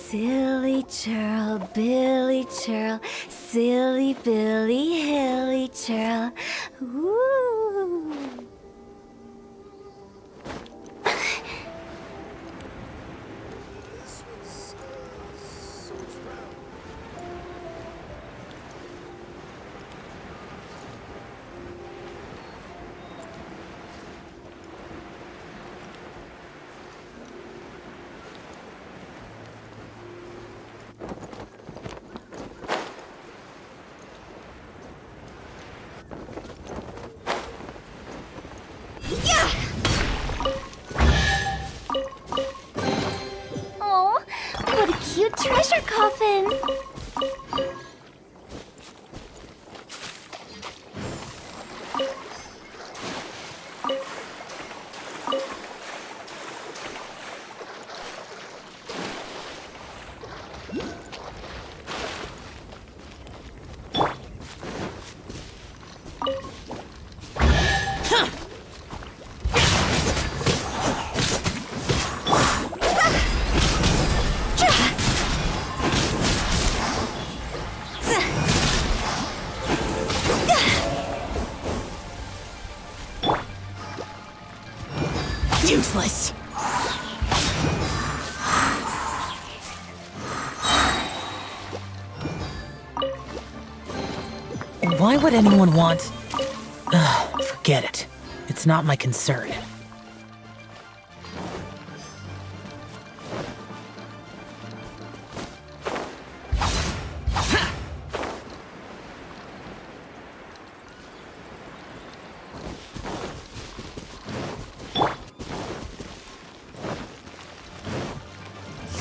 Silly churl, Billy churl, silly Billy Hilly churl. Woo! Oh, what a cute treasure coffin! Useless. Why would anyone want... forget it. It's not my concern.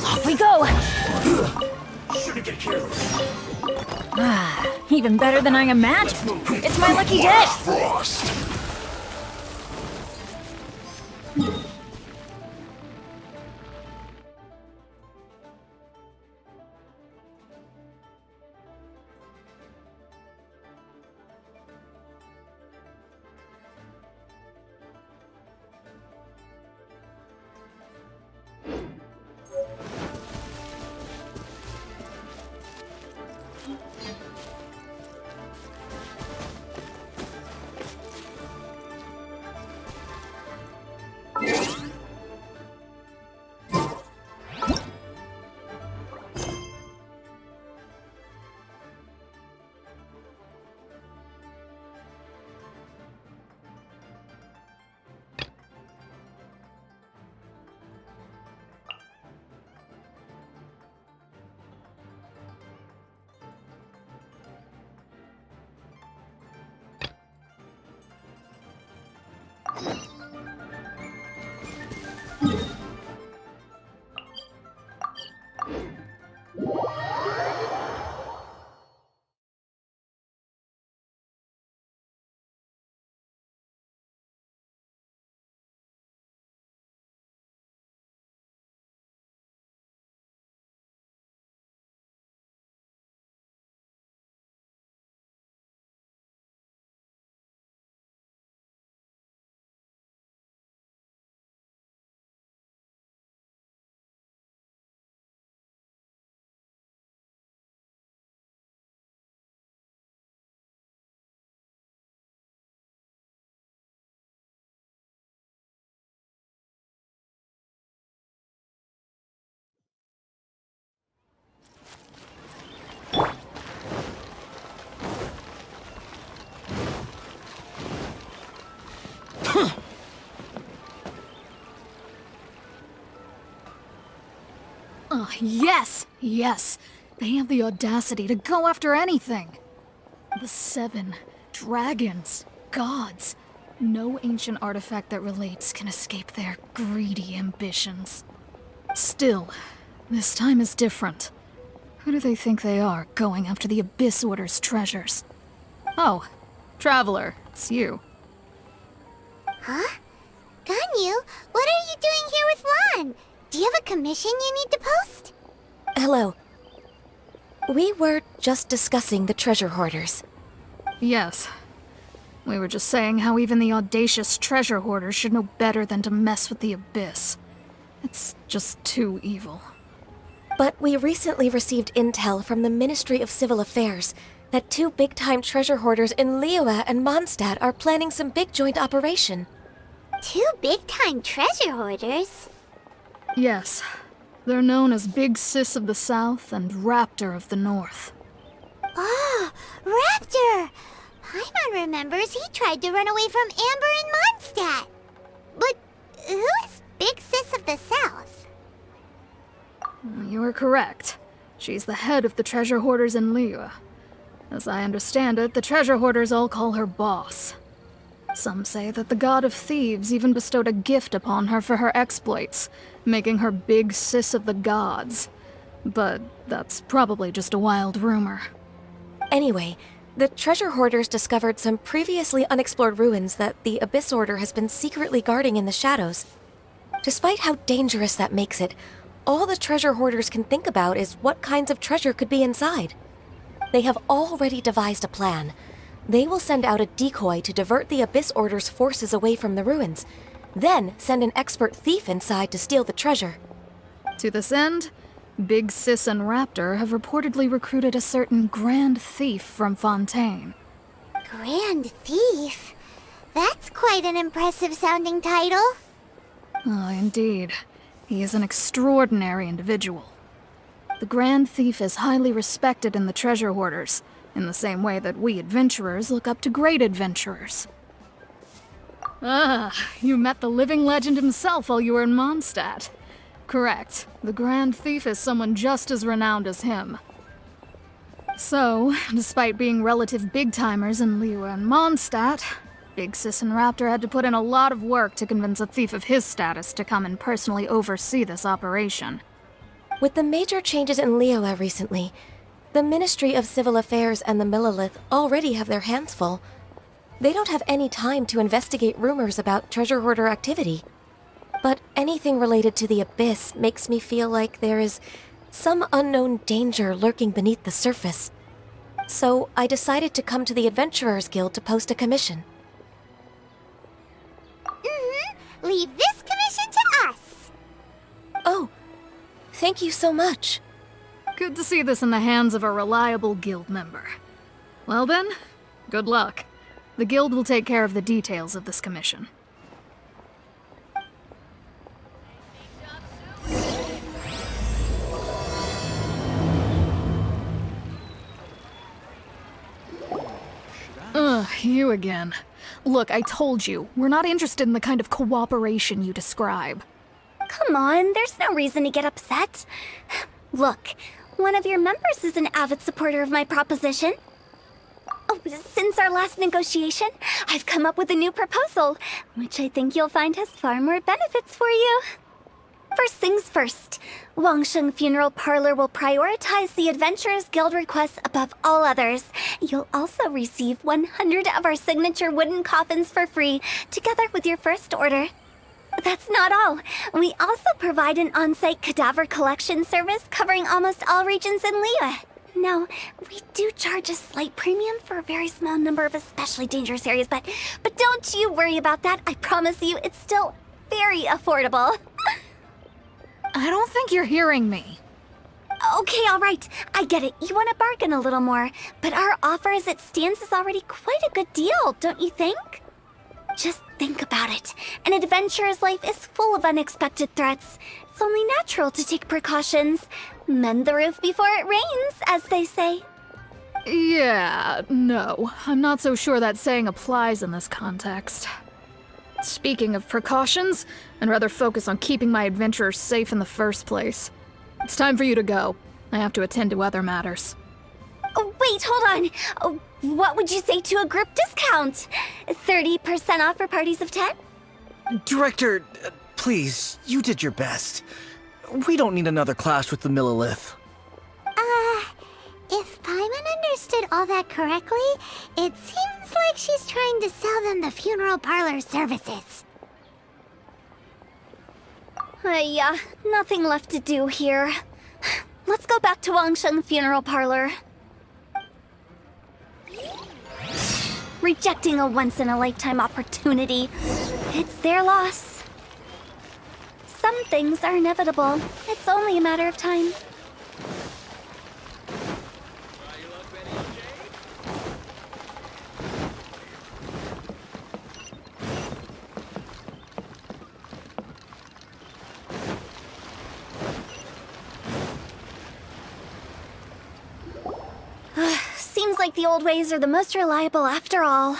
Off we go! Shouldn't get careless. Even better than I imagined. It's my lucky day. Frost. Yes! Yes! They have the audacity to go after anything! The 7 dragons, gods. No ancient artifact that relates can escape their greedy ambitions. Still, this time is different. Who do they think they are, going after the Abyss Order's treasures? Oh, Traveler, it's you. Huh? Ganyu, what are you doing here with Lan? Do you have a commission you need to post? Hello. We were just discussing the treasure hoarders. Yes. We were just saying how even the audacious treasure hoarders should know better than to mess with the Abyss. It's just too evil. But we recently received intel from the Ministry of Civil Affairs that two big-time treasure hoarders in Liyue and Mondstadt are planning some big joint operation. Two big-time treasure hoarders? Yes. They're known as Big Sis of the South and Raptor of the North. Oh, Raptor! Paimon remembers he tried to run away from Amber in Mondstadt. But who is Big Sis of the South? You are correct. She's the head of the treasure hoarders in Liyue. As I understand it, the treasure hoarders all call her boss. Some say that the god of thieves even bestowed a gift upon her for her exploits, making her Big Sis of the gods. But that's probably just a wild rumor. Anyway, the treasure hoarders discovered some previously unexplored ruins that the Abyss Order has been secretly guarding in the shadows. Despite how dangerous that makes it, all the treasure hoarders can think about is what kinds of treasure could be inside. They have already devised a plan. They will send out a decoy to divert the Abyss Order's forces away from the ruins, then send an expert thief inside to steal the treasure. To this end, Big Sis and Raptor have reportedly recruited a certain Grand Thief from Fontaine. Grand Thief? That's quite an impressive sounding title. Oh, indeed. He is an extraordinary individual. The Grand Thief is highly respected in the treasure hoarders, in the same way that we adventurers look up to great adventurers. Ah, you met the living legend himself while you were in Mondstadt. Correct. The Grand Thief is someone just as renowned as him. So, despite being relative big-timers in Liyue and Mondstadt, Big Sis and Raptor had to put in a lot of work to convince a thief of his status to come and personally oversee this operation. With the major changes in Liyue recently, the Ministry of Civil Affairs and the Millelith already have their hands full. They don't have any time to investigate rumors about treasure hoarder activity. But anything related to the Abyss makes me feel like there is some unknown danger lurking beneath the surface. So I decided to come to the Adventurers Guild to post a commission. Leave this commission to us. Oh, thank you so much. Good to see this in the hands of a reliable guild member. Well then, good luck. The guild will take care of the details of this commission. You again. Look, I told you, we're not interested in the kind of cooperation you describe. Come on, there's no reason to get upset. Look, one of your members is an avid supporter of my proposition. Oh, since our last negotiation, I've come up with a new proposal, which I think you'll find has far more benefits for you. First things first, Wangsheng Funeral Parlor will prioritize the Adventurers Guild requests above all others. You'll also receive 100 of our signature wooden coffins for free, together with your first order. That's not all. We also provide an on-site cadaver collection service covering almost all regions in Liyue. Now, we do charge a slight premium for a very small number of especially dangerous areas, but don't you worry about that. I promise you, it's still very affordable. I don't think you're hearing me. Okay, all right. I get it. You want to bargain a little more, but our offer as it stands is already quite a good deal, don't you think? Just think about it. An adventurer's life is full of unexpected threats. It's only natural to take precautions. Mend the roof before it rains, as they say. Yeah, no. I'm not so sure that saying applies in this context. Speaking of precautions, I'd rather focus on keeping my adventurers safe in the first place. It's time for you to go. I have to attend to other matters. Oh, wait, hold on. Oh, what would you say to a group discount? 30% off for parties of 10? Director, please, you did your best. We don't need another clash with the Millelith. If Paimon understood all that correctly, it seems like she's trying to sell them the funeral parlor services. Yeah, nothing left to do here. Let's go back to Wangsheng Funeral Parlor. Rejecting a once-in-a-lifetime opportunity. It's their loss. Some things are inevitable. It's only a matter of time. Seems like the old ways are the most reliable after all.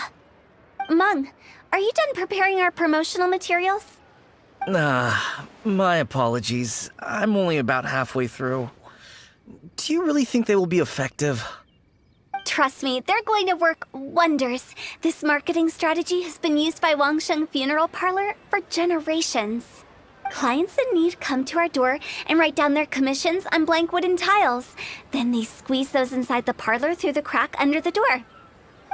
Mung, are you done preparing our promotional materials? My apologies. I'm only about halfway through. Do you really think they will be effective? Trust me, they're going to work wonders. This marketing strategy has been used by Wangsheng Funeral Parlor for generations. Clients in need come to our door and write down their commissions on blank wooden tiles. Then they squeeze those inside the parlor through the crack under the door.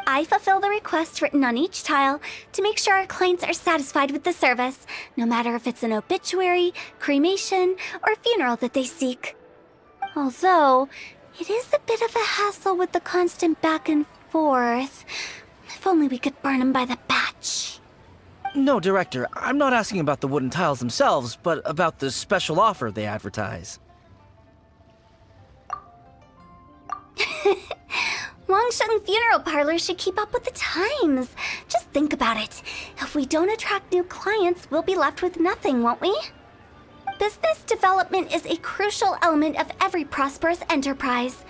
I fulfill the request written on each tile to make sure our clients are satisfied with the service, no matter if it's an obituary, cremation, or funeral that they seek. Although, it is a bit of a hassle with the constant back and forth. If only we could burn them by the batch. No, Director, I'm not asking about the wooden tiles themselves, but about the special offer they advertise. Wangsheng Funeral Parlor should keep up with the times. Just think about it. If we don't attract new clients, we'll be left with nothing, won't we? Business development is a crucial element of every prosperous enterprise.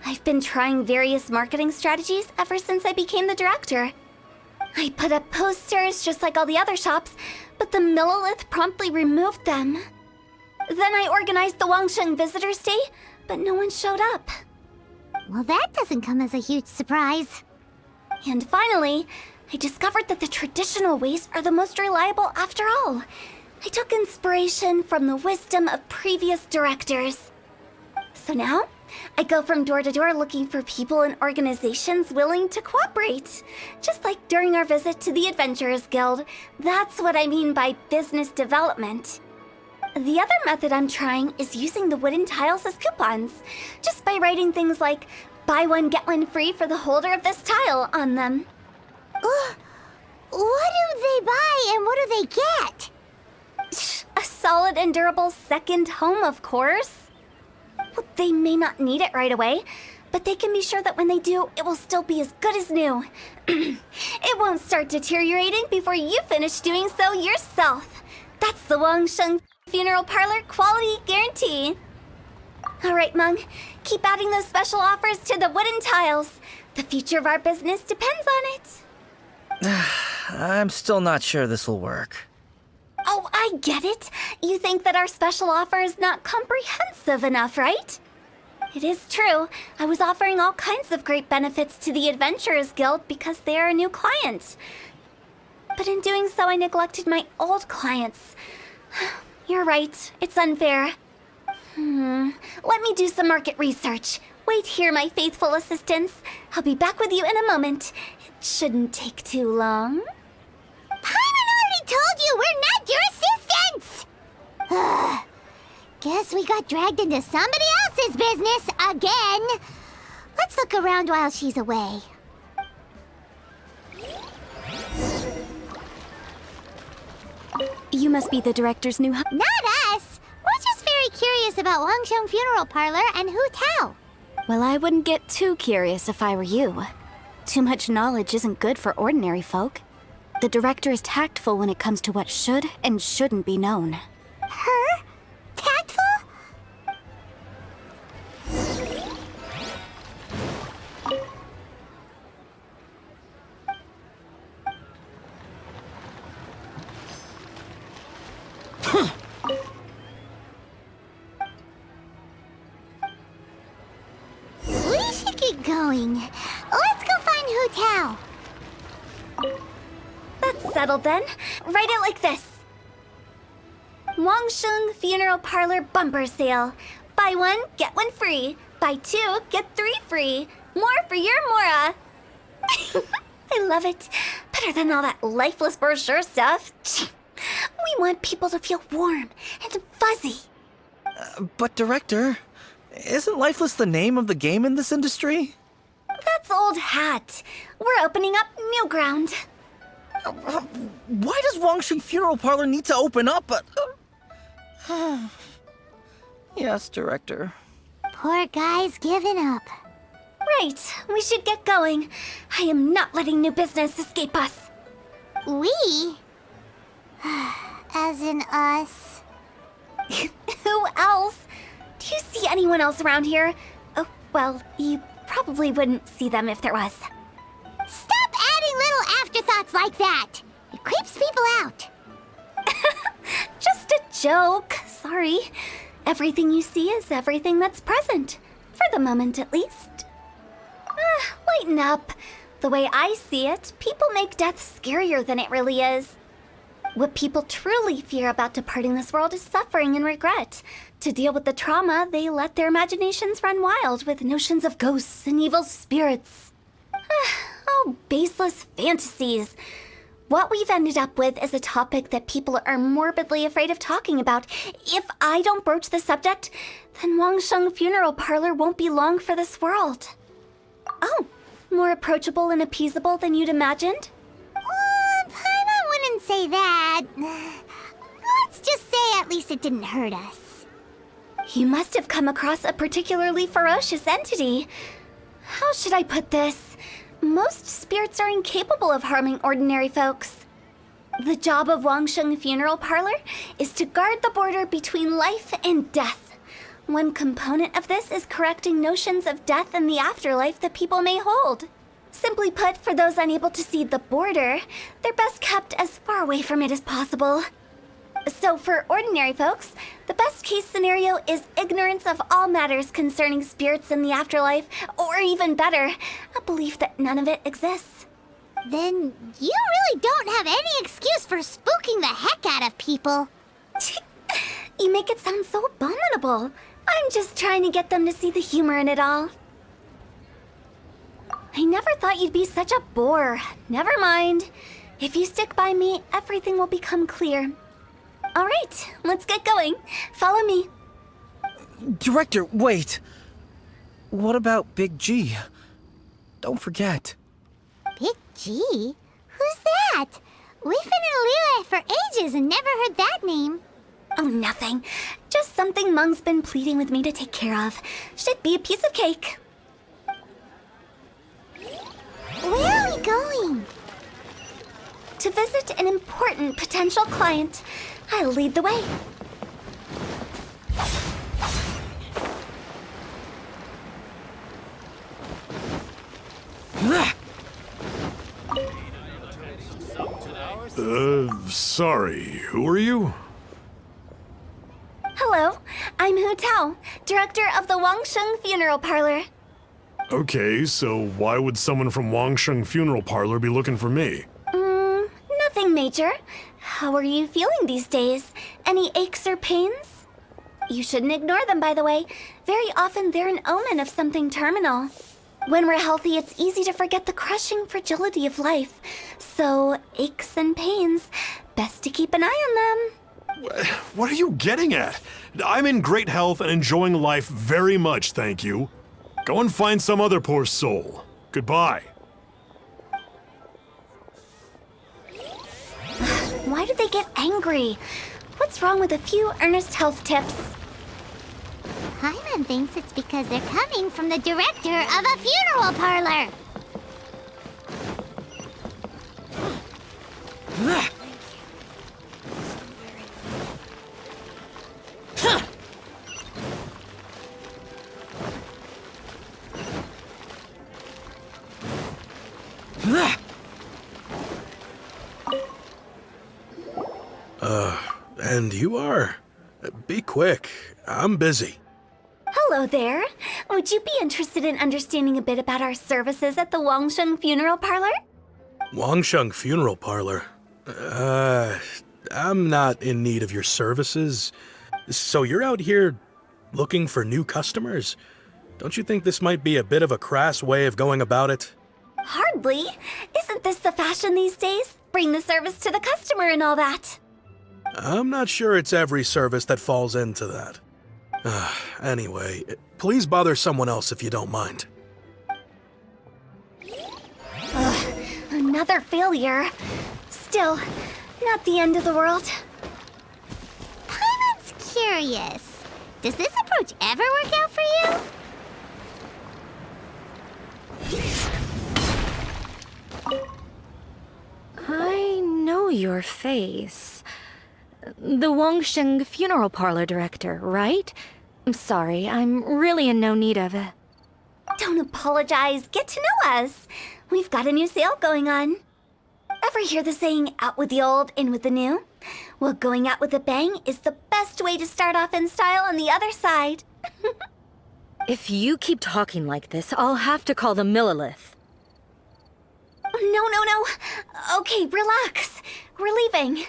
I've been trying various marketing strategies ever since I became the director. I put up posters just like all the other shops, but the Millilith promptly removed them. Then I organized the Wangsheng Visitors Day, but no one showed up. Well, that doesn't come as a huge surprise. And finally, I discovered that the traditional ways are the most reliable after all. I took inspiration from the wisdom of previous directors. So now, I go from door to door looking for people and organizations willing to cooperate. Just like during our visit to the Adventurers Guild. That's what I mean by business development. The other method I'm trying is using the wooden tiles as coupons. Just by writing things like, buy one, get one free for the holder of this tile on them. What do they buy and what do they get? A solid and durable second home, of course. Well, they may not need it right away, but they can be sure that when they do, it will still be as good as new. It won't start deteriorating before you finish doing so yourself. That's the Wangsheng Funeral Parlor quality guarantee. All right, Mung, keep adding those special offers to the wooden tiles. The future of our business depends on it. I'm still not sure this will work. Oh, I get it. You think that our special offer is not comprehensive enough, right? It is true. I was offering all kinds of great benefits to the Adventurers Guild because they are a new client. But in doing so, I neglected my old clients. You're right. It's unfair. Let me do some market research. Wait here, my faithful assistants. I'll be back with you in a moment. It shouldn't take too long. Paimon already told you we're not your assistants! Guess we got dragged into somebody else's business again. Let's look around while she's away. You must be the director's new... Not us! We're just very curious about Wangsheng Funeral Parlor and Hu Tao. Well, I wouldn't get too curious if I were you. Too much knowledge isn't good for ordinary folk. The director is tactful when it comes to what should and shouldn't be known. Her? Tactful? We should get going. Let's go find Hu Tao. That's settled then. Write it like this. Wangsheng Funeral Parlor Bumper Sale. Buy one, get one free. Buy two, get three free. More for your Mora. I love it. Better than all that lifeless brochure stuff. We want people to feel warm and fuzzy. But Director, isn't Lifeless the name of the game in this industry? That's old hat. We're opening up new ground. Why does Wangsheng Funeral Parlor need to open up? Yes, Director. Poor guy's given up. Right, we should get going. I am not letting new business escape us. We? As in us. Who else? Do you see anyone else around here? Oh, well, you probably wouldn't see them if there was. Stop adding little afterthoughts like that! It creeps people out. Just a joke. Sorry. Everything you see is everything that's present. For the moment, at least. Lighten up. The way I see it, people make death scarier than it really is. What people truly fear about departing this world is suffering and regret. To deal with the trauma, they let their imaginations run wild with notions of ghosts and evil spirits. Oh, baseless fantasies. What we've ended up with is a topic that people are morbidly afraid of talking about. If I don't broach the subject, then Wangsheng Funeral Parlor won't be long for this world. Oh, more approachable and appeasable than you'd imagined? Paimon wouldn't say that. Let's just say at least it didn't hurt us. You must have come across a particularly ferocious entity. How should I put this? Most spirits are incapable of harming ordinary folks. The job of Wangsheng Funeral Parlor is to guard the border between life and death. One component of this is correcting notions of death and the afterlife that people may hold. Simply put, for those unable to see the border, they're best kept as far away from it as possible. So for ordinary folks, the best case scenario is ignorance of all matters concerning spirits in the afterlife, or even better, a belief that none of it exists. Then you really don't have any excuse for spooking the heck out of people. You make it sound so abominable. I'm just trying to get them to see the humor in it all. I never thought you'd be such a bore. Never mind. If you stick by me, everything will become clear. All right, let's get going. Follow me. Director, wait. What about Big G? Don't forget. Big G? Who's that? We've been in Liyue for ages and never heard that name. Oh, nothing. Just something Mung's been pleading with me to take care of. Should be a piece of cake. Where are we going? To visit an important potential client. I'll lead the way. Sorry, who are you? Hello, I'm Hu Tao, director of the Wangsheng Funeral Parlor. Okay, so why would someone from Wangsheng Funeral Parlor be looking for me? Nothing major. How are you feeling these days? Any aches or pains? You shouldn't ignore them, by the way. Very often they're an omen of something terminal. When we're healthy, it's easy to forget the crushing fragility of life. So, aches and pains, best to keep an eye on them. What are you getting at? I'm in great health and enjoying life very much, thank you. Go and find some other poor soul. Goodbye. Why do they get angry? What's wrong with a few earnest health tips? Paimon thinks it's because they're coming from the director of a funeral parlor. And you are? Be quick. I'm busy. Hello there. Would you be interested in understanding a bit about our services at the Wangsheng Funeral Parlor? Wangsheng Funeral Parlor? I'm not in need of your services. So you're out here looking for new customers? Don't you think this might be a bit of a crass way of going about it? Hardly. Isn't this the fashion these days? Bring the service to the customer and all that. I'm not sure it's every service that falls into that. Anyway, please bother someone else if you don't mind. Another failure. Still, not the end of the world. Paimon's curious. Does this approach ever work out for you? I know your face. The Wangsheng Funeral Parlor director, right? I'm sorry, I'm really in no need of it. Don't apologize. Get to know us. We've got a new sale going on. Ever hear the saying, out with the old, in with the new? Well, going out with a bang is the best way to start off in style on the other side. If you keep talking like this, I'll have to call the Millilith. No. Okay, relax. We're leaving.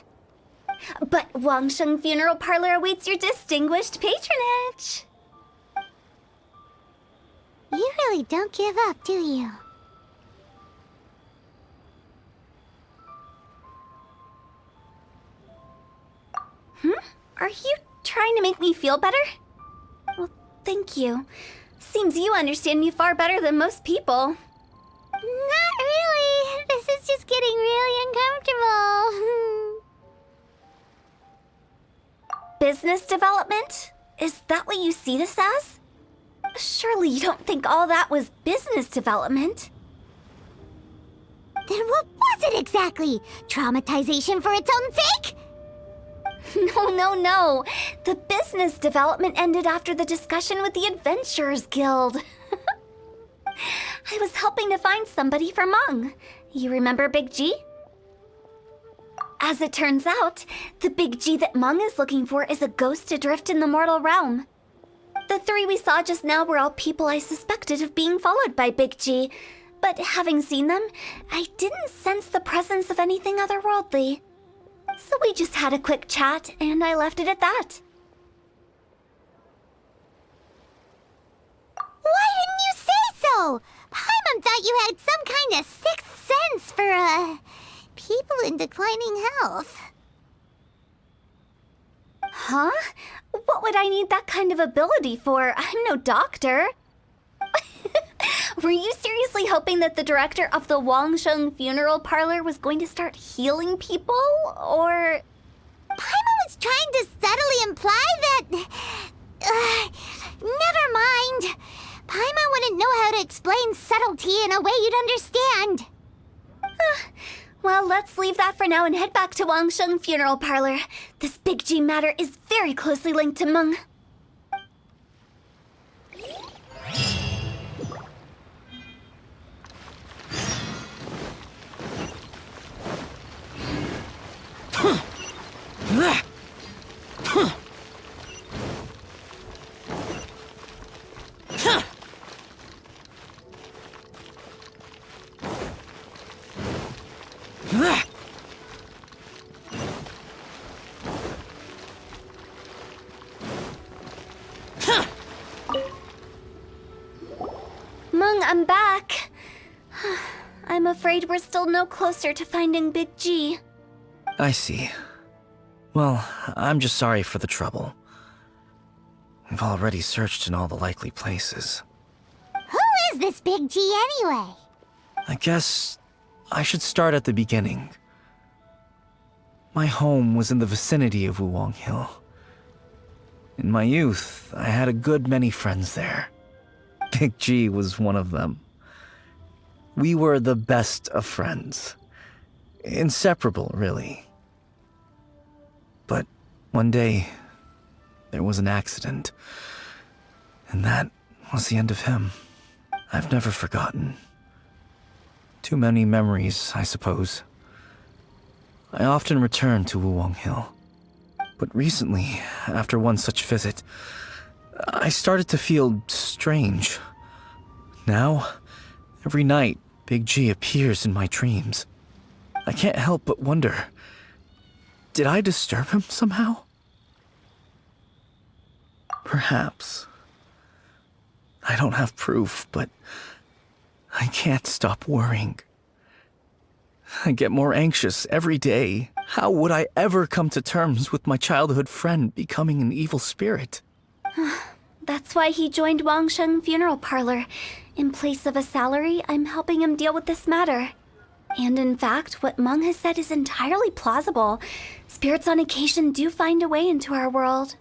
But Wangsheng Funeral Parlor awaits your distinguished patronage. You really don't give up, do you? Are you trying to make me feel better? Well, thank you. Seems you understand me far better than most people. Not really. This is just getting really uncomfortable. Business development? Is that what you see this as? Surely you don't think all that was business development. Then what was it exactly? Traumatization for its own sake? No. The business development ended after the discussion with the Adventurers Guild. I was helping to find somebody for Meng. You remember Big G? As it turns out, the Big G that Meng is looking for is a ghost adrift in the mortal realm. The three we saw just now were all people I suspected of being followed by Big G, but having seen them, I didn't sense the presence of anything otherworldly. So we just had a quick chat, and I left it at that. Why didn't you say so? Paimon thought you had some kind of sixth sense for, people in declining health. Huh? What would I need that kind of ability for? I'm no doctor. Were you seriously hoping that the director of the Wangsheng Funeral Parlor was going to start healing people, or...? Paimon was trying to subtly imply that... never mind. Paimon wouldn't know how to explain subtlety in a way you'd understand. Well, let's leave that for now and head back to Wangsheng Funeral Parlor. This Big G matter is very closely linked to Meng. Meng, I'm back. I'm afraid we're still no closer to finding Big G. I see. Well, I'm just sorry for the trouble. I've already searched in all the likely places. Who is this Big G anyway? I guess I should start at the beginning. My home was in the vicinity of Wuwang Hill. In my youth, I had a good many friends there. Big G was one of them. We were the best of friends. Inseparable, really. But one day, there was an accident. And that was the end of him. I've never forgotten. Too many memories, I suppose. I often return to Wuwang Hill. But recently, after one such visit, I started to feel strange. Now, every night, Big G appears in my dreams. I can't help but wonder, did I disturb him somehow? Perhaps. I don't have proof, but I can't stop worrying. I get more anxious every day. How would I ever come to terms with my childhood friend becoming an evil spirit? That's why he joined Wangsheng Funeral Parlor. In place of a salary, I'm helping him deal with this matter. And in fact, what Meng has said is entirely plausible. Spirits on occasion do find a way into our world.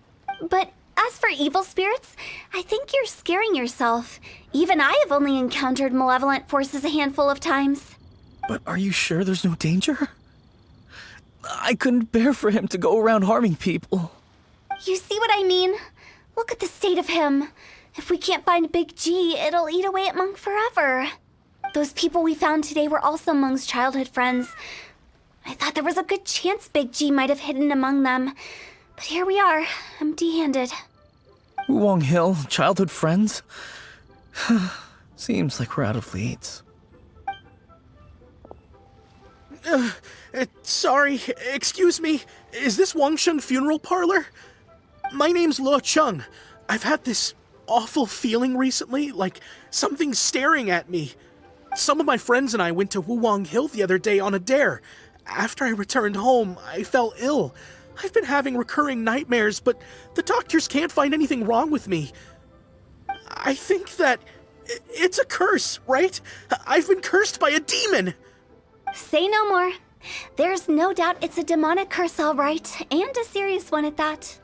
But as for evil spirits, I think you're scaring yourself. Even I have only encountered malevolent forces a handful of times. But are you sure there's no danger? I couldn't bear for him to go around harming people. You see what I mean? Look at the state of him. If we can't find Big G, it'll eat away at Monk forever. Those people we found today were also Monk's childhood friends. I thought there was a good chance Big G might have hidden among them. But here we are, empty-handed. Wuwang Hill, childhood friends? Seems like we're out of leads. Sorry, excuse me. Is this Wangsheng Funeral Parlor? My name's Luo Chung. I've had this awful feeling recently, like something's staring at me. Some of my friends and I went to Wuwang Hill the other day on a dare. After I returned home, I fell ill. I've been having recurring nightmares, but the doctors can't find anything wrong with me. I think that it's a curse, right? I've been cursed by a demon. Say no more. There's no doubt it's a demonic curse, all right, and a serious one at that.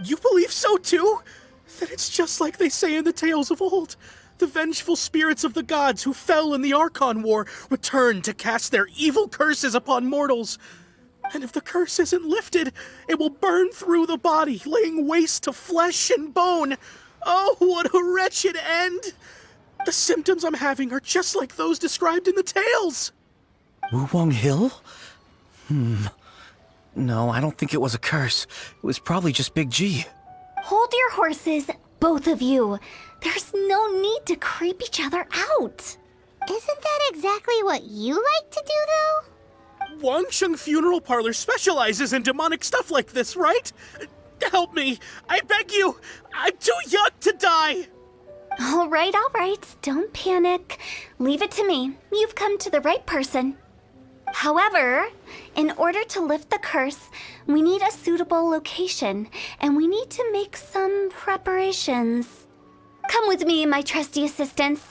You believe so too? Then it's just like they say in the tales of old. The vengeful spirits of the gods who fell in the Archon War return to cast their evil curses upon mortals. And if the curse isn't lifted, it will burn through the body, laying waste to flesh and bone. Oh, what a wretched end! The symptoms I'm having are just like those described in the tales. Wuwang Hill? No, I don't think it was a curse. It was probably just Big G. Hold your horses, both of you. There's no need to creep each other out. Isn't that exactly what you like to do, though? Wangsheng Funeral Parlor specializes in demonic stuff like this, right? Help me, I beg you. I'm too young to die. All right. Don't panic. Leave it to me. You've come to the right person. However, in order to lift the curse, we need a suitable location, and we need to make some preparations. Come with me, my trusty assistants.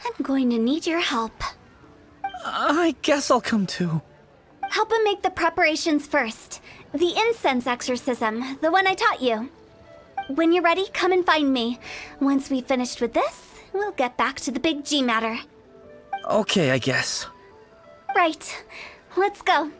I'm going to need your help. I guess I'll come too. Help him make the preparations first. The incense exorcism, the one I taught you. When you're ready, come and find me. Once we've finished with this, we'll get back to the Big G matter. Okay, I guess. Right. Let's go.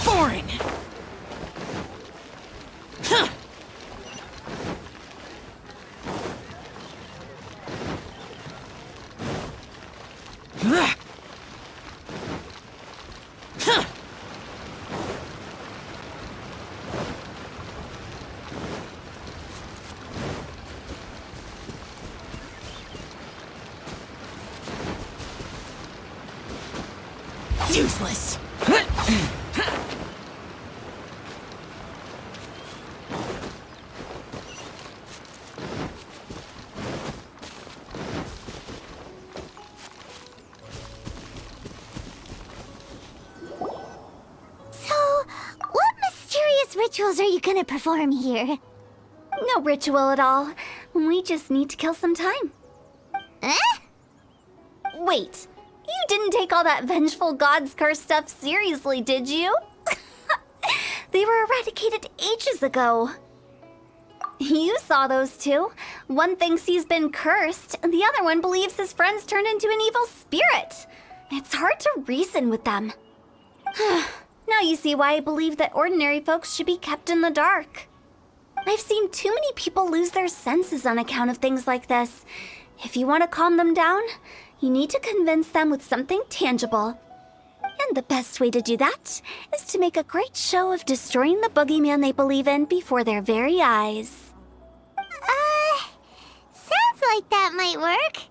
Boring! Useless! Rituals are you gonna perform here? No ritual at all. We just need to kill some time. Eh? Wait, you didn't take all that vengeful god's curse stuff seriously, did you? They were eradicated ages ago. You saw those two. One thinks he's been cursed, and the other one believes his friends turned into an evil spirit. It's hard to reason with them. Now you see why I believe that ordinary folks should be kept in the dark. I've seen too many people lose their senses on account of things like this. If you want to calm them down, you need to convince them with something tangible. And the best way to do that is to make a great show of destroying the boogeyman they believe in before their very eyes. Sounds like that might work.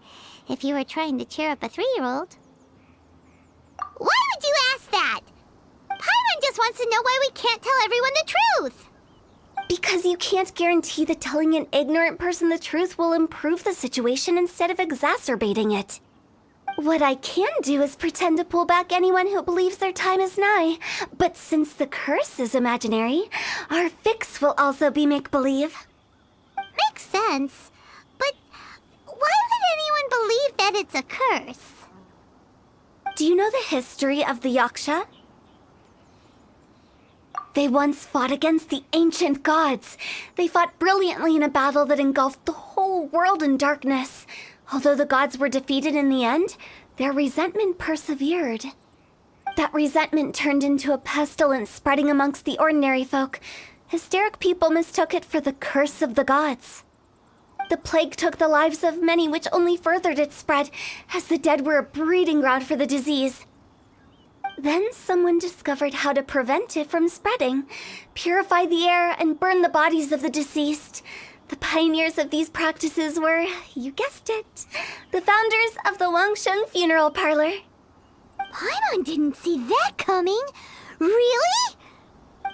If you were trying to cheer up a 3-year-old. Why would you ask that? Paimon just wants to know why we can't tell everyone the truth. Because you can't guarantee that telling an ignorant person the truth will improve the situation instead of exacerbating it. What I can do is pretend to pull back anyone who believes their time is nigh. But since the curse is imaginary, our fix will also be make-believe. Makes sense. But why would anyone believe that it's a curse? Do you know the history of the Yaksha? They once fought against the ancient gods. They fought brilliantly in a battle that engulfed the whole world in darkness. Although the gods were defeated in the end, their resentment persevered. That resentment turned into a pestilence spreading amongst the ordinary folk. Hysteric people mistook it for the curse of the gods. The plague took the lives of many, which only furthered its spread, as the dead were a breeding ground for the disease. Then someone discovered how to prevent it from spreading, purify the air, and burn the bodies of the deceased. The pioneers of these practices were, you guessed it, the founders of the Wangsheng Funeral Parlor. Paimon didn't see that coming. Really?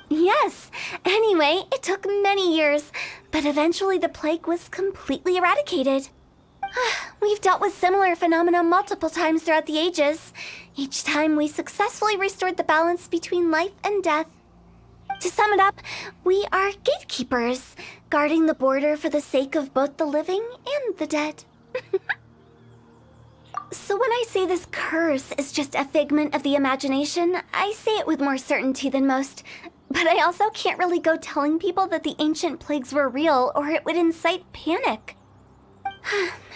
Yes. Anyway, it took many years, but eventually the plague was completely eradicated. We've dealt with similar phenomena multiple times throughout the ages. Each time we successfully restored the balance between life and death. To sum it up, we are gatekeepers, guarding the border for the sake of both the living and the dead. So when I say this curse is just a figment of the imagination, I say it with more certainty than most. But I also can't really go telling people that the ancient plagues were real, or it would incite panic.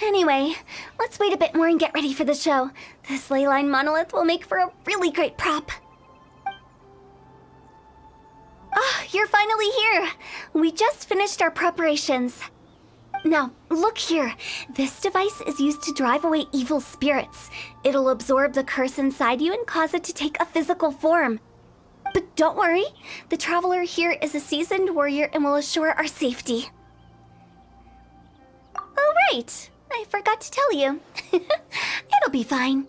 Anyway, let's wait a bit more and get ready for the show. This leyline monolith will make for a really great prop. You're finally here! We just finished our preparations. Now, look here. This device is used to drive away evil spirits. It'll absorb the curse inside you and cause it to take a physical form. But don't worry, the traveler here is a seasoned warrior and will assure our safety. Oh, right. I forgot to tell you. It'll be fine.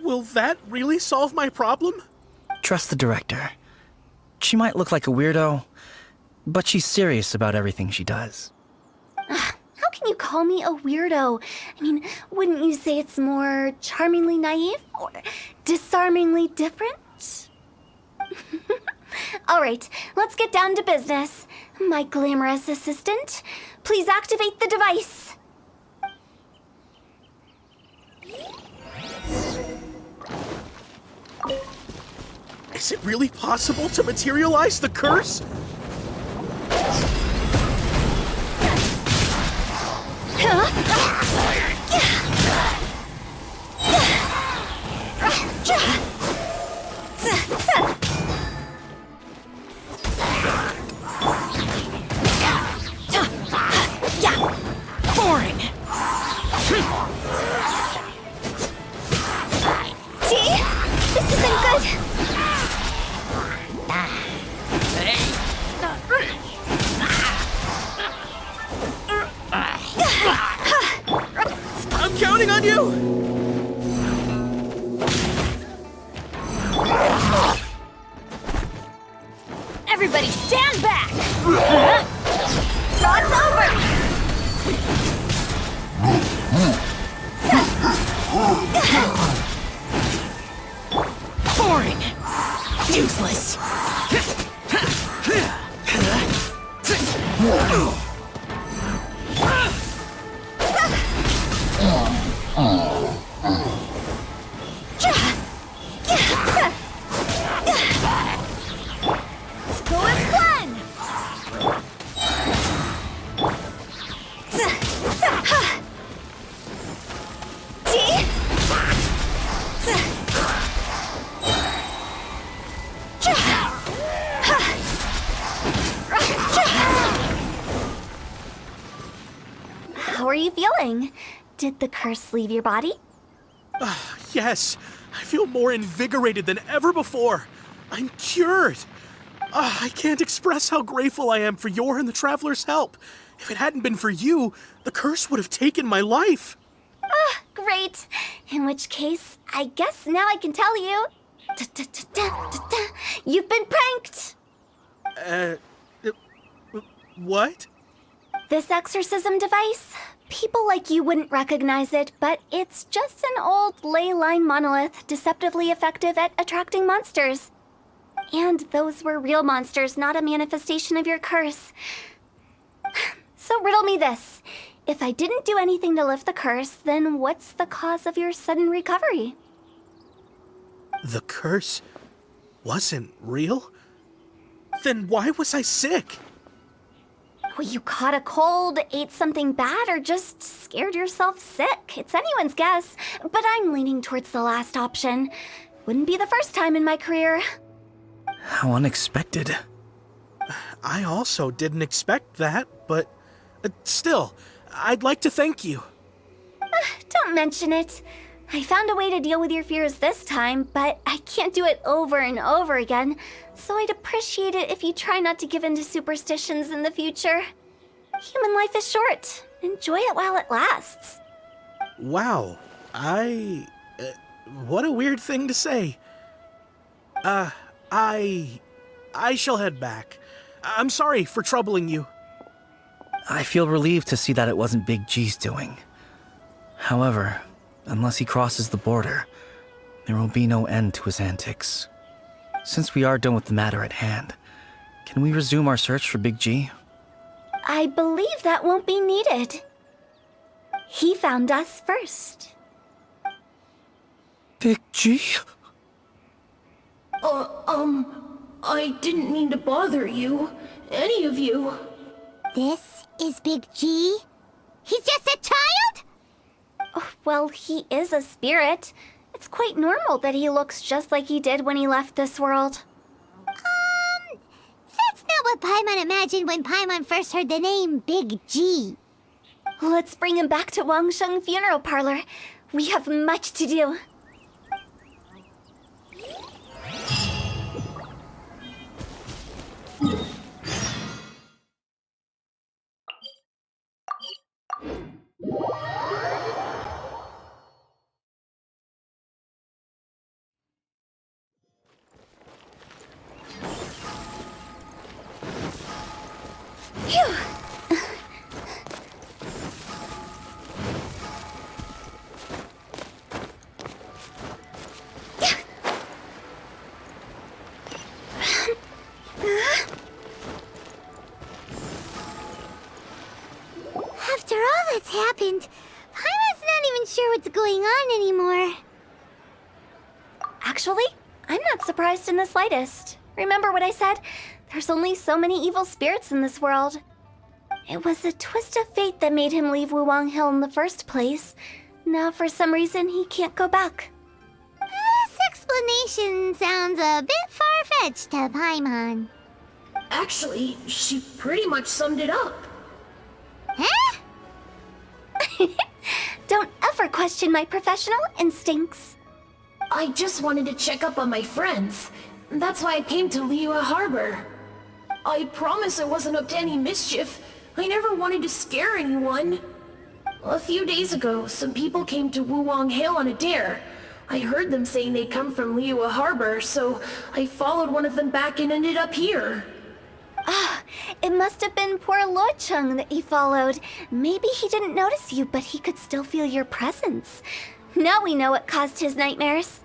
Will that really solve my problem? Trust the director. She might look like a weirdo, but she's serious about everything she does. How can you call me a weirdo? I mean, wouldn't you say it's more charmingly naive or disarmingly different? All right, let's get down to business. My glamorous assistant, please activate the device. Is it really possible to materialize the curse? Boring! See? This isn't good. I'm counting on you! Everybody stand back! Rod's over! Boring! Useless! Go as one! How are you feeling? Did the curse leave your body? Yes, I feel more invigorated than ever before. I'm cured. I can't express how grateful I am for your and the Traveler's help. If it hadn't been for you, the curse would have taken my life. Great. In which case, I guess now I can tell you. You've been pranked! What? This exorcism device? People like you wouldn't recognize it, but it's just an old ley line monolith deceptively effective at attracting monsters. And those were real monsters, not a manifestation of your curse. So riddle me this. If I didn't do anything to lift the curse, then what's the cause of your sudden recovery? The curse wasn't real? Then why was I sick? Well, you caught a cold, ate something bad, or just scared yourself sick. It's anyone's guess, but I'm leaning towards the last option. Wouldn't be the first time in my career. How unexpected. I also didn't expect that, but still, I'd like to thank you. Don't mention it. I found a way to deal with your fears this time, but I can't do it over and over again, so I'd appreciate it if you try not to give in to superstitions in the future. Human life is short. Enjoy it while it lasts. Wow, what a weird thing to say. I shall head back. I'm sorry for troubling you. I feel relieved to see that it wasn't Big G's doing. However, unless he crosses the border, there will be no end to his antics. Since we are done with the matter at hand, can we resume our search for Big G? I believe that won't be needed. He found us first. Big G? I didn't mean to bother you. Any of you. This is Big G? He's just a child? Oh, well, he is a spirit. It's quite normal that he looks just like he did when he left this world. That's not what Paimon imagined when Paimon first heard the name Big G. Let's bring him back to Wangsheng Funeral Parlor. We have much to do. After all that's happened, Paimon's not even sure what's going on anymore. Actually, I'm not surprised in the slightest. Remember what I said? There's only so many evil spirits in this world. It was a twist of fate that made him leave Wuwang Hill in the first place. Now, for some reason, he can't go back. This explanation sounds a bit far-fetched to Paimon. Actually, she pretty much summed it up. Huh? Don't ever question my professional instincts. I just wanted to check up on my friends. That's why I came to Liyue Harbor. I promise I wasn't up to any mischief. I never wanted to scare anyone. A few days ago, some people came to Wuwang Hill on a dare. I heard them saying they'd come from Liyue Harbor, so I followed one of them back and ended up here. It must have been poor Lo Chung that you followed. Maybe he didn't notice you, but he could still feel your presence. Now we know what caused his nightmares.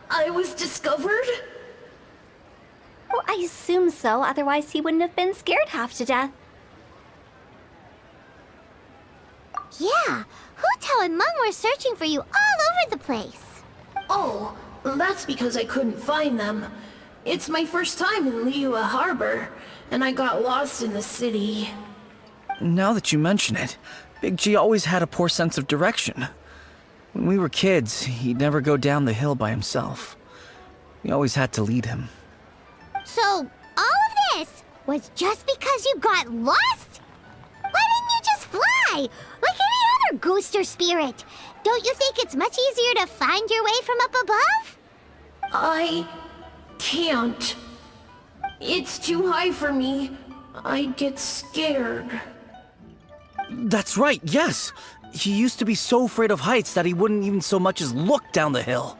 I was discovered? Well, I assume so, otherwise he wouldn't have been scared half to death. Yeah, Hu Tao and Meng were searching for you all over the place. Oh, that's because I couldn't find them. It's my first time in Liyue Harbor, and I got lost in the city. Now that you mention it, Big G always had a poor sense of direction. When we were kids, he'd never go down the hill by himself. We always had to lead him. So, all of this was just because you got lost? Why didn't you just fly? Like any other ghost or spirit? Don't you think it's much easier to find your way from up above? I can't. It's too high for me. I'd get scared. That's right, yes! He used to be so afraid of heights that he wouldn't even so much as look down the hill.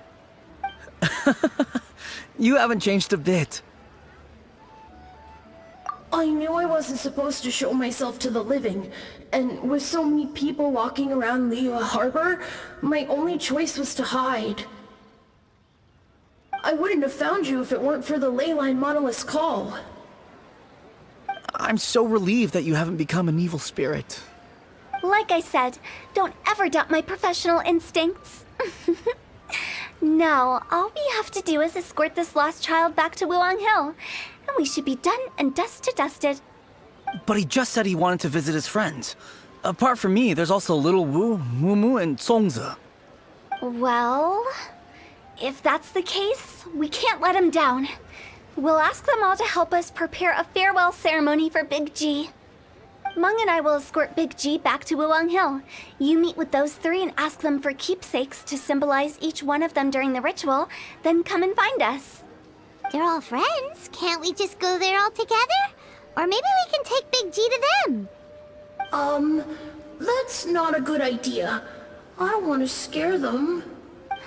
You haven't changed a bit. I knew I wasn't supposed to show myself to the living, and with so many people walking around Liyue Harbor, my only choice was to hide. I wouldn't have found you if it weren't for the Leyline Monolith's call. I'm so relieved that you haven't become an evil spirit. Like I said, don't ever doubt my professional instincts. Now, all we have to do is escort this lost child back to Wuwang Hill, and we should be done and dusted. But he just said he wanted to visit his friends. Apart from me, there's also Little Wu, Mumu, and Songza. Well, if that's the case, we can't let him down. We'll ask them all to help us prepare a farewell ceremony for Big G. Mung and I will escort Big G back to Wuwang Hill. You meet with those three and ask them for keepsakes to symbolize each one of them during the ritual, then come and find us. They're all friends. Can't we just go there all together? Or maybe we can take Big G to them. That's not a good idea. I don't want to scare them.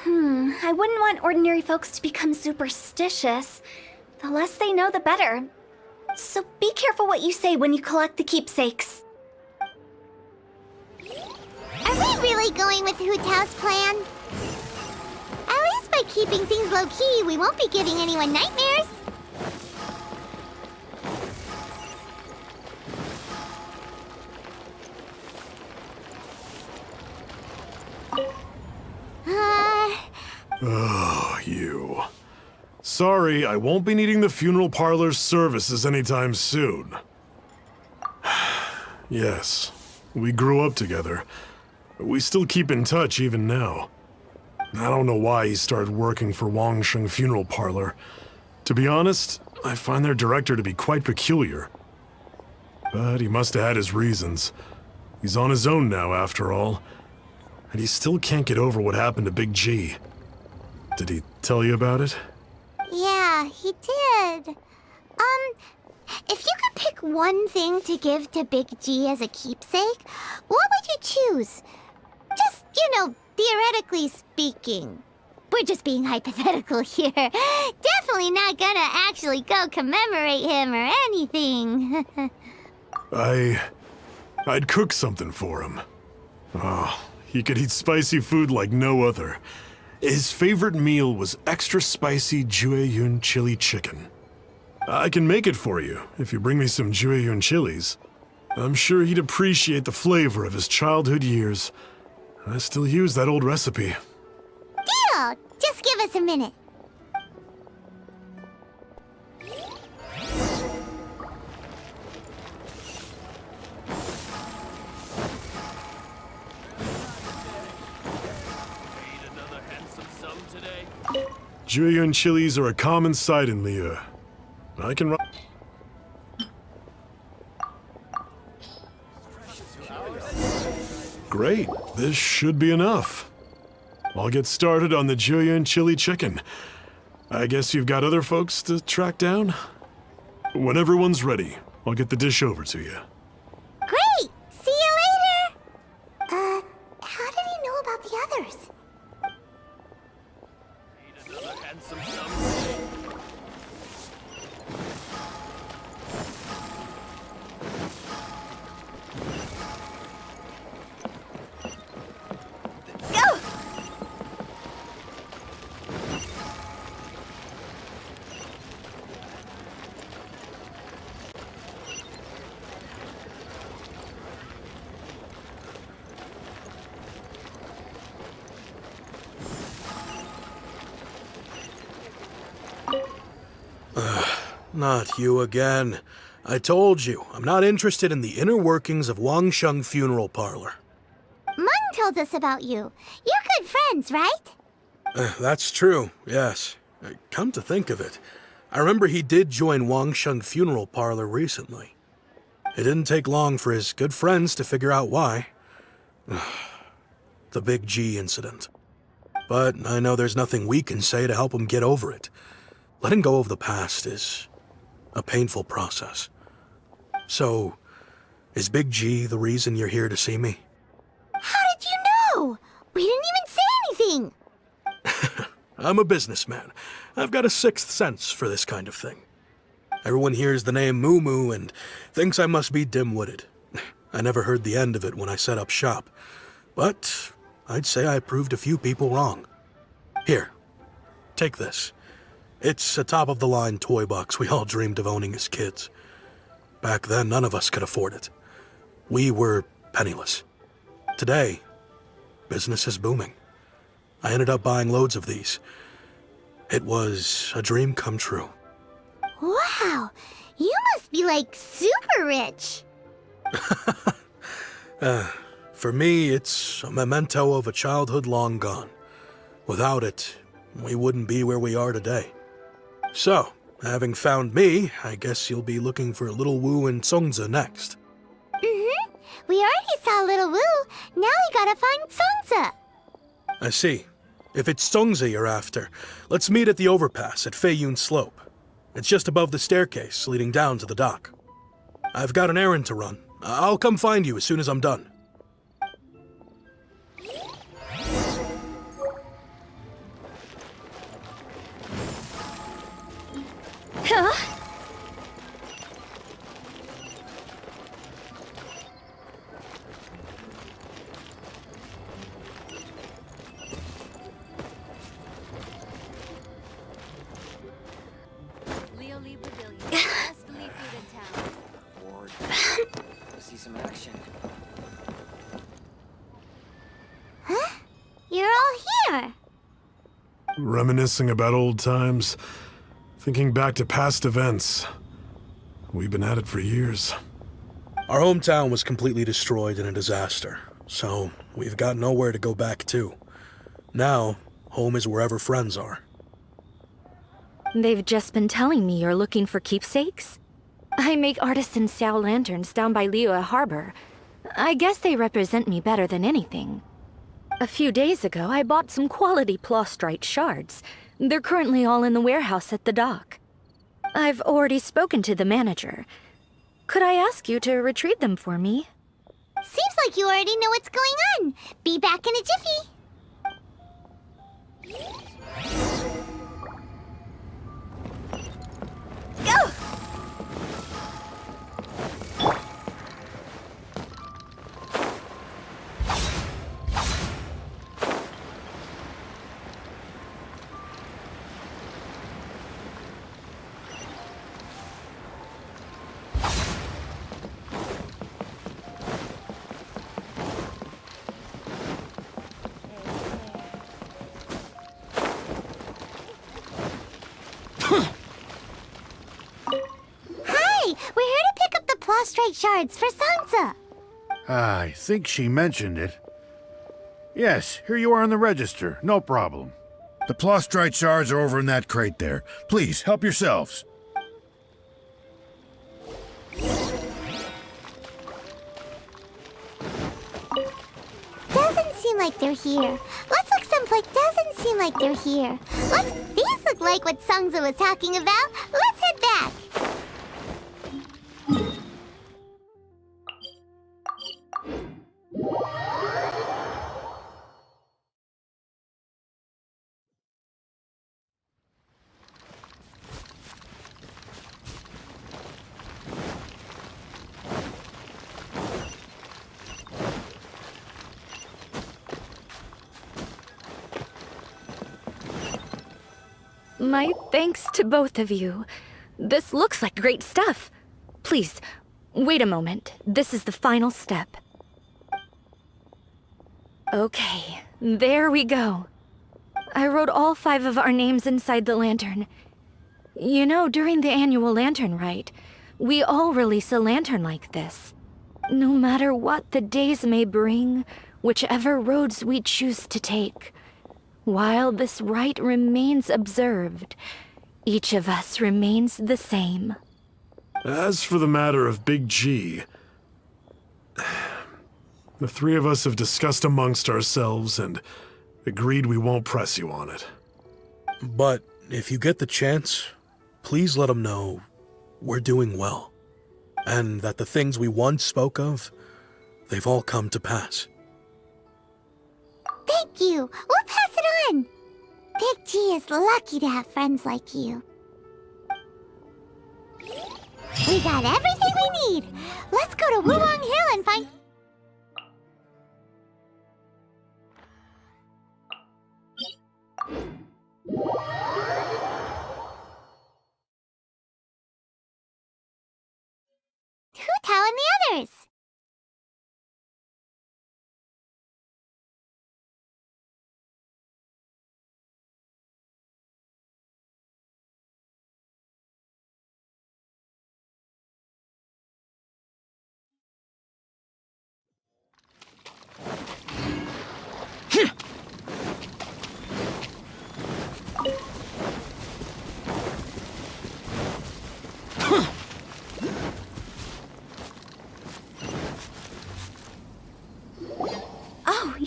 I wouldn't want ordinary folks to become superstitious. The less they know, the better. So be careful what you say when you collect the keepsakes. Are we really going with Hu Tao's plan? At least by keeping things low-key, we won't be giving anyone nightmares. Oh, you. Sorry, I won't be needing the funeral parlor's services anytime soon. Yes, we grew up together. We still keep in touch even now. I don't know why he started working for Wangsheng Funeral Parlor. To be honest, I find their director to be quite peculiar. But he must have had his reasons. He's on his own now, after all. And he still can't get over what happened to Big G. Did he tell you about it? Yeah, he did. If you could pick one thing to give to Big G as a keepsake, what would you choose? Just, theoretically speaking. We're just being hypothetical here. Definitely not gonna actually go commemorate him or anything. I'd cook something for him. Oh, he could eat spicy food like no other. His favorite meal was extra spicy Jueyun chili chicken. I can make it for you if you bring me some Jueyun chilies. I'm sure he'd appreciate the flavor of his childhood years. I still use that old recipe. Deal! Just give us a minute. Jueyun chilies are a common sight in Liyue. I can run. Great, this should be enough. I'll get started on the Jueyun chili chicken. I guess you've got other folks to track down? When everyone's ready, I'll get the dish over to you. Great! See you later! How did he know about the others? Go! Not you again. I told you, I'm not interested in the inner workings of Wangsheng Funeral Parlor. Mung told us about you. You're good friends, right? That's true, yes. Come to think of it, I remember he did join Wangsheng Funeral Parlor recently. It didn't take long for his good friends to figure out why. The Big G incident. But I know there's nothing we can say to help him get over it. Letting go of the past is a painful process. So, is Big G the reason you're here to see me? How did you know? We didn't even say anything. I'm a businessman. I've got a sixth sense for this kind of thing. Everyone hears the name Moo Moo and thinks I must be dim-witted. I never heard the end of it when I set up shop. But I'd say I proved a few people wrong. Here, take this. It's a top-of-the-line toy box we all dreamed of owning as kids. Back then, none of us could afford it. We were penniless. Today, business is booming. I ended up buying loads of these. It was a dream come true. Wow, you must be like super rich. For me, it's a memento of a childhood long gone. Without it, we wouldn't be where we are today. So, having found me, I guess you'll be looking for Little Wu and Songza next. Mm-hmm. We already saw Little Wu. Now we gotta find Songza. I see. If it's Songza you're after, let's meet at the overpass at Feiyun Slope. It's just above the staircase leading down to the dock. I've got an errand to run. I'll come find you as soon as I'm done. Huh? Leo Lee Pavilion. Best Lee food in town. Bored. Let's see some action. Huh? You're all here. Reminiscing about old times, thinking back to past events. We've been at it for years. Our hometown was completely destroyed in a disaster, so we've got nowhere to go back to. Now, home is wherever friends are. They've just been telling me you're looking for keepsakes? I make artisan Xiao lanterns down by Liyue Harbor. I guess they represent me better than anything. A few days ago, I bought some quality plastrite shards. They're currently all in the warehouse at the dock. I've already spoken to the manager. Could I ask you to retrieve them for me? Seems like you already know what's going on. Be back in a jiffy. Go! Hi, we're here to pick up the plastrite shards for Sansa. I think she mentioned it. Yes, here you are on the register. No problem. The plastrite shards are over in that crate there. Please, help yourselves. Doesn't seem like they're here. Let's look someplace. Doesn't seem like they're here. These look like what Sangza was talking about. Let's head back. My thanks to both of you. This looks like great stuff. Please, wait a moment. This is the final step. Okay, there we go. I wrote all 5 of our names inside the lantern. You know, during the annual lantern rite, we all release a lantern like this. No matter what the days may bring, whichever roads we choose to take, while this rite remains observed, each of us remains the same. As for the matter of Big G, the 3 of us have discussed amongst ourselves and agreed we won't press you on it. But if you get the chance, please let them know we're doing well, and that the things we once spoke of, they've all come to pass. Thank you. We'll pass it on. Big G is lucky to have friends like you. We got everything we need. Let's go to Wulong Hill and find... Hu Tao and the others.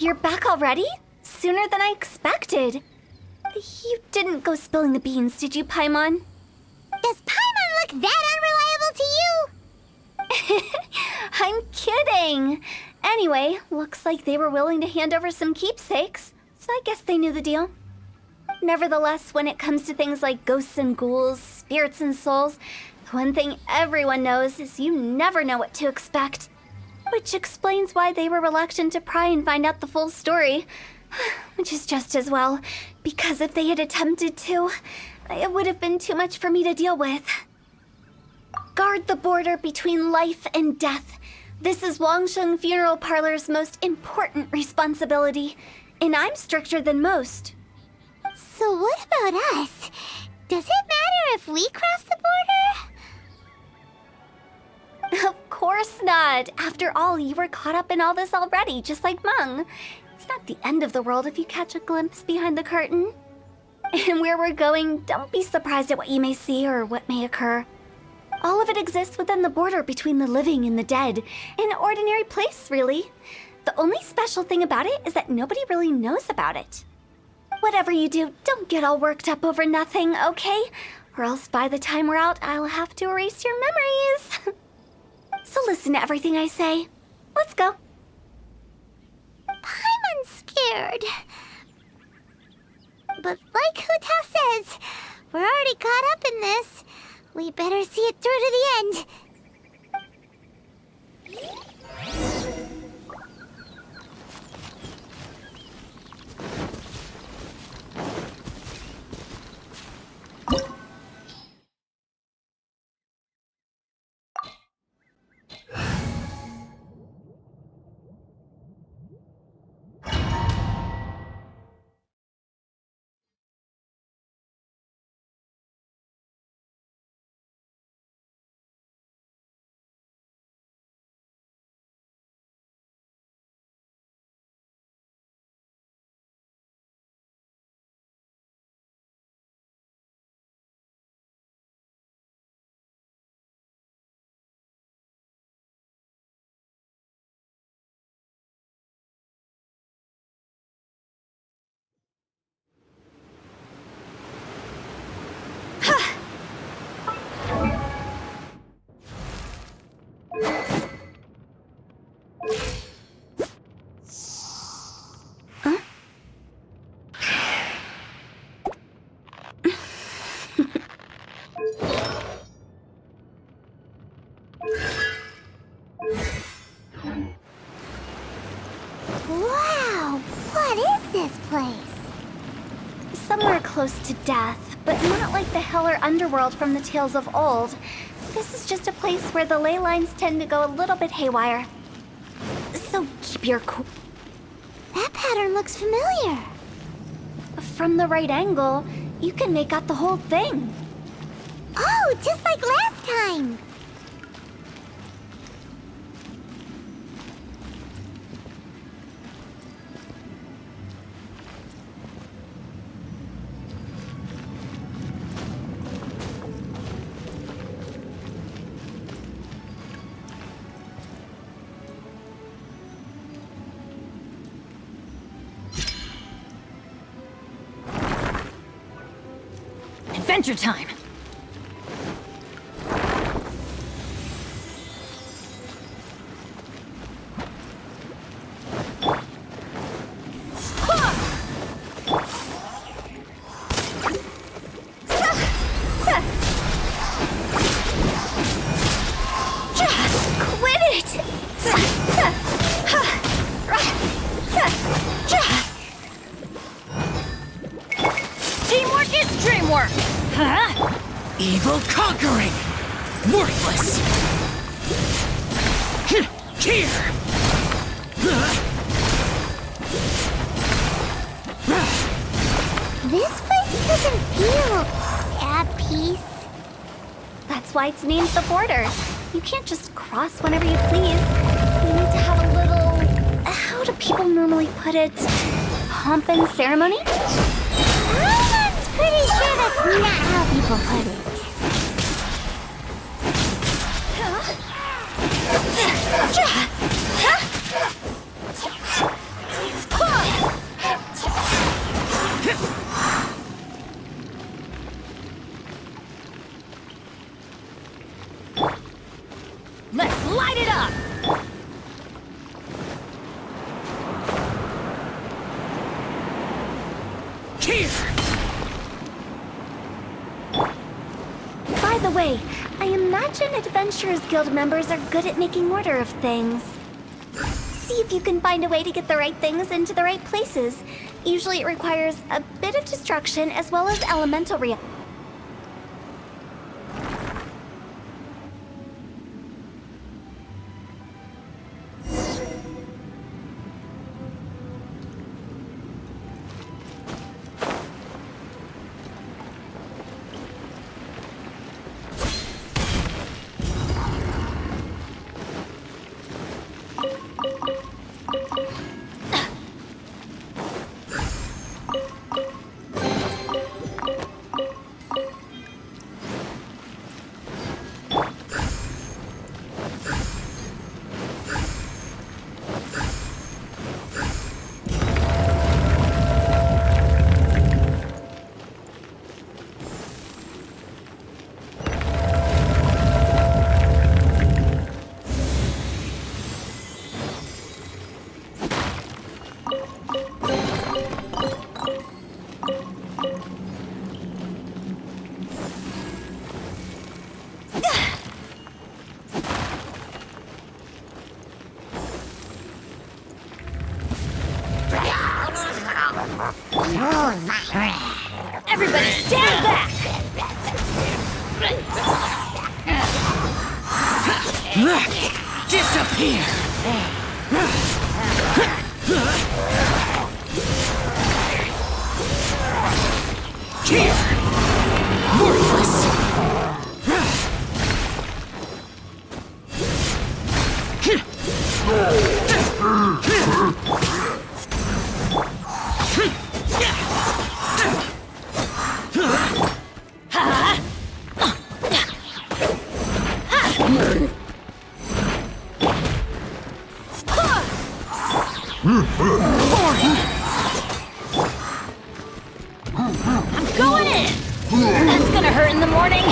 You're back already? Sooner than I expected. You didn't go spilling the beans, did you, Paimon? Does Paimon look that unreliable to you? I'm kidding. Anyway, looks like they were willing to hand over some keepsakes, so I guess they knew the deal. Nevertheless, when it comes to things like ghosts and ghouls, spirits and souls, the one thing everyone knows is you never know what to expect. Which explains why they were reluctant to pry and find out the full story. Which is just as well, because if they had attempted to, it would have been too much for me to deal with. Guard the border between life and death. This is Wangsheng Funeral Parlor's most important responsibility, and I'm stricter than most. So what about us? Does it matter if we cross the border? Of course not. After all, you were caught up in all this already, just like Meng. It's not the end of the world if you catch a glimpse behind the curtain. And where we're going, don't be surprised at what you may see or what may occur. All of it exists within the border between the living and the dead. An ordinary place, really. The only special thing about it is that nobody really knows about it. Whatever you do, don't get all worked up over nothing, okay? Or else by the time we're out, I'll have to erase your memories. So listen to everything I say. Let's go. Paimon's scared. But like Hu Tao says, we're already caught up in this. We better see it through to the end. Wow, what is this place? Somewhere close to death, but not like the hell or underworld from the tales of old. This is just a place where the ley lines tend to go a little bit haywire. So keep your cool. That pattern looks familiar. From the right angle, you can make out the whole thing. Oh, just like last time. Adventure time! Quit it! Teamwork is dreamwork! Huh? Evil conquering! Worthless! Here! This place doesn't feel at peace. That's why it's named the border. You can't just cross whenever you please. You need to have a little... How do people normally put it? Pomp and ceremony? I'm pretty sure that's not how people put it. the way, I imagine Adventurers Guild members are good at making order of things. See if you can find a way to get the right things into the right places. Usually it requires a bit of destruction as well as elemental Everybody stand back! Disappear! Here! Worthless! I'm going in! That's gonna hurt in the morning!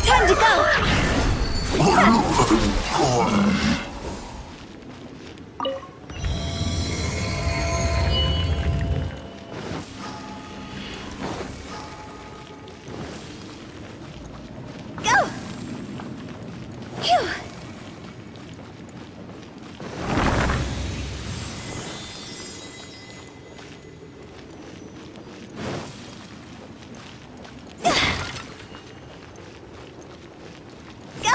Time to go! Go! Phew! Go!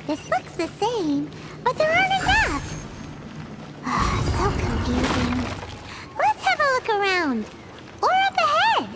This looks the same, but there aren't enough. So confusing. Let's have a look around. Or up ahead.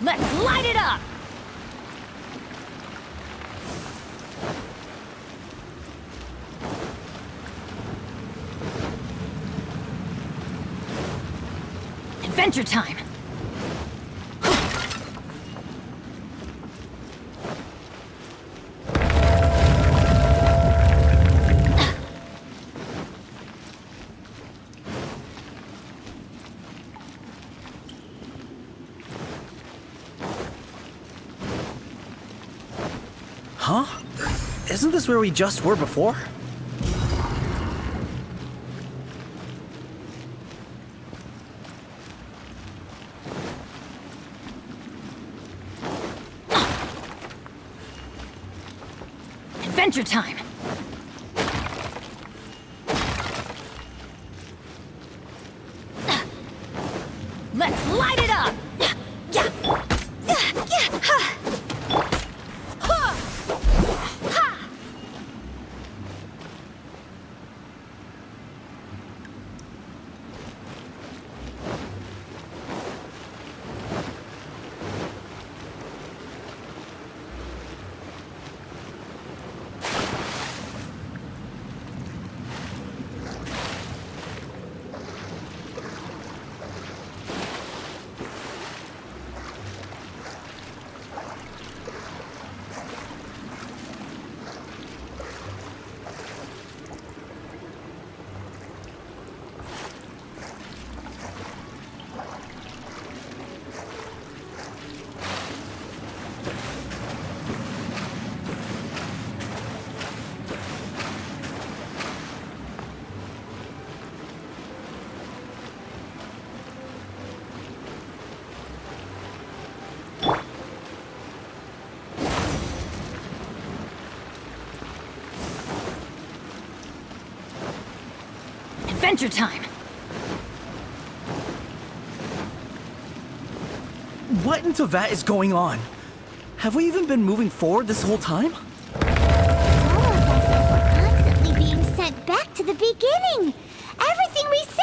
Let's light it up! Adventure time! Huh? Isn't this where we just were before? Adventure time! Let's light it up! Yeah! Adventure time! What in Tevat is going on? Have we even been moving forward this whole time? It's almost as if we're constantly being sent back to the beginning. Everything resets.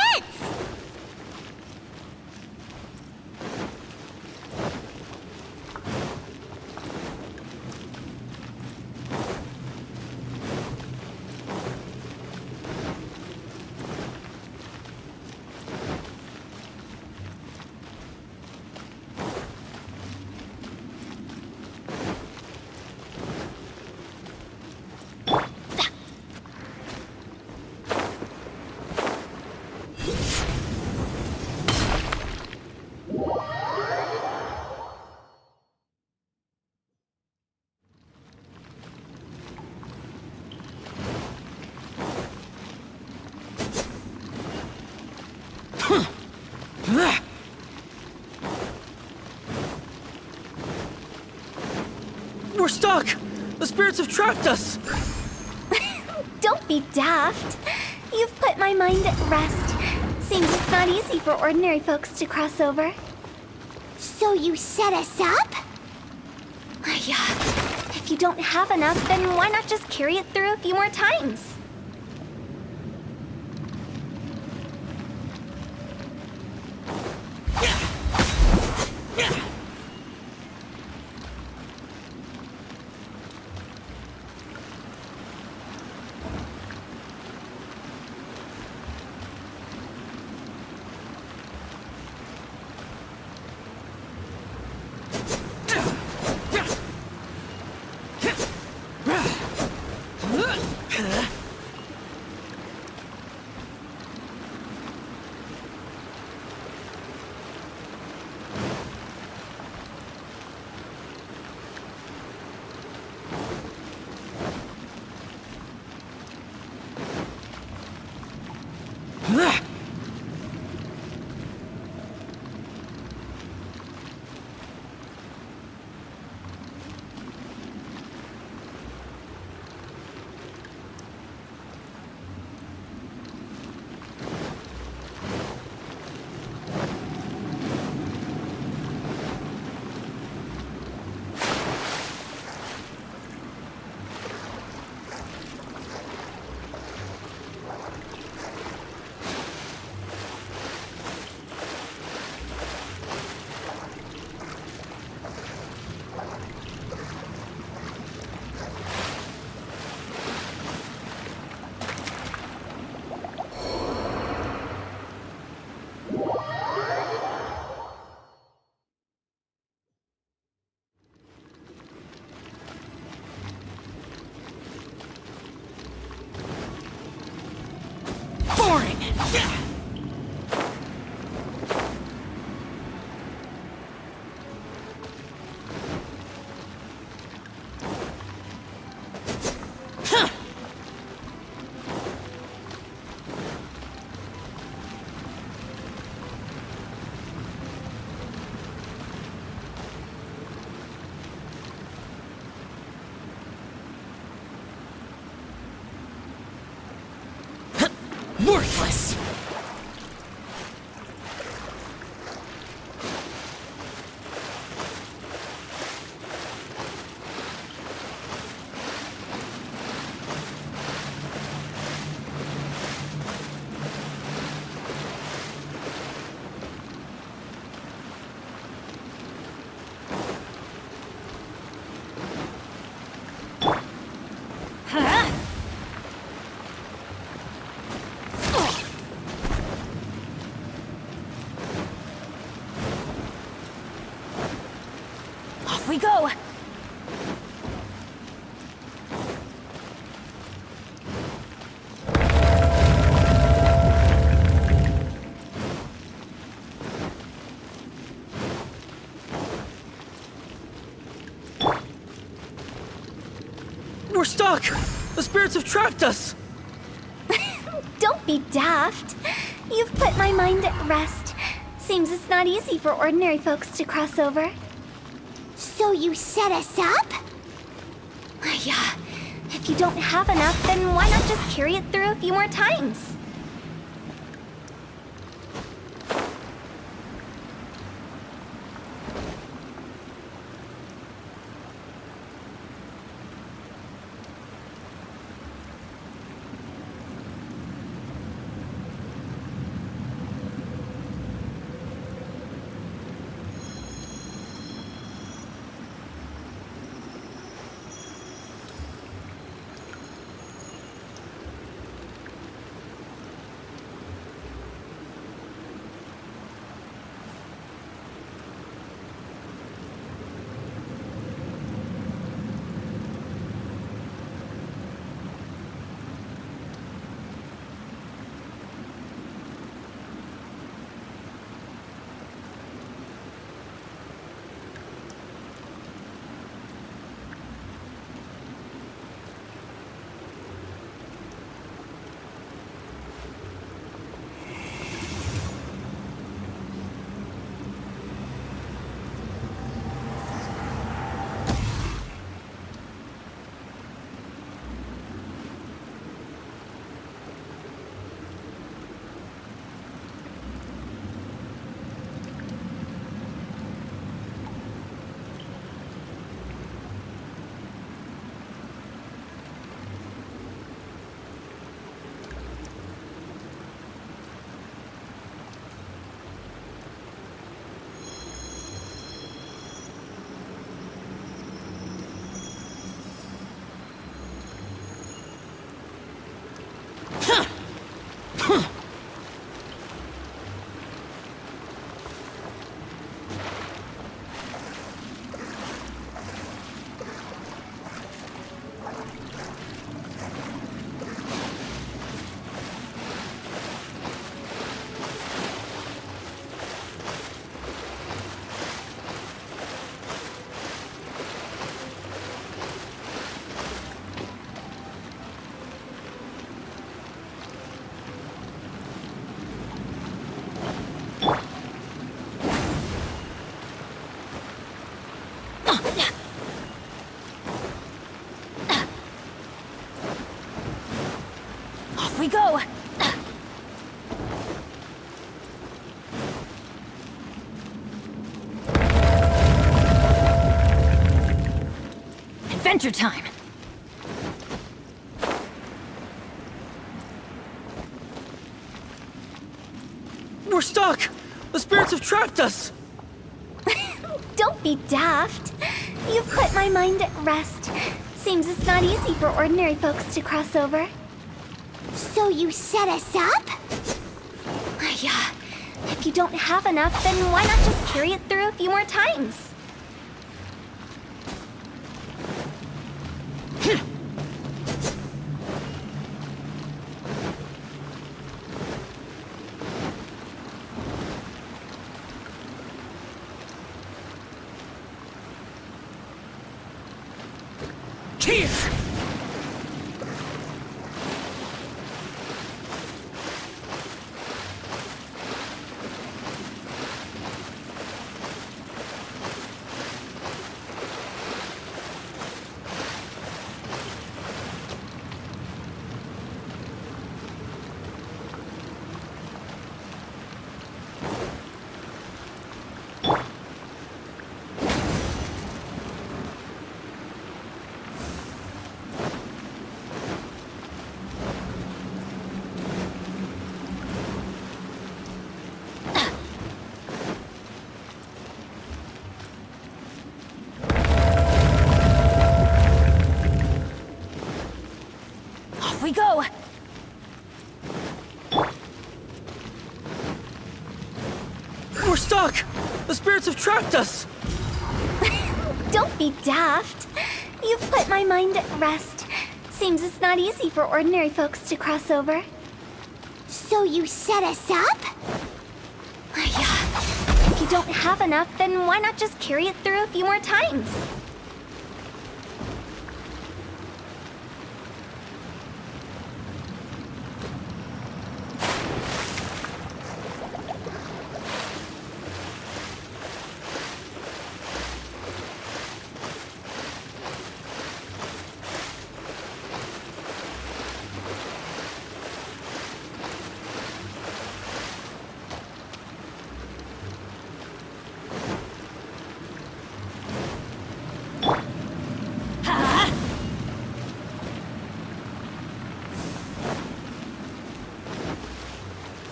We're stuck! The spirits have trapped us! Don't be daft. You've put my mind at rest. Seems it's not easy for ordinary folks to cross over. So you set us up? Yeah. If you don't have enough, then why not just carry it through a few more times? Worthless! Off we go! We're stuck! The spirits have trapped us! Don't be daft. You've put my mind at rest. Seems it's not easy for ordinary folks to cross over. So you set us up? Yeah. If you don't have enough, then why not just carry it through a few more times? adventure time! We're stuck! The spirits have trapped us! Don't be daft. You've put my mind at rest. Seems it's not easy for ordinary folks to cross over. So you set us up? Yeah. If you don't have enough, then why not just carry it through a few more times? Here! We go! We're stuck! The spirits have trapped us! Don't be daft. You've put my mind at rest. Seems it's not easy for ordinary folks to cross over. So you set us up? Yeah. If you don't have enough, then why not just carry it through a few more times?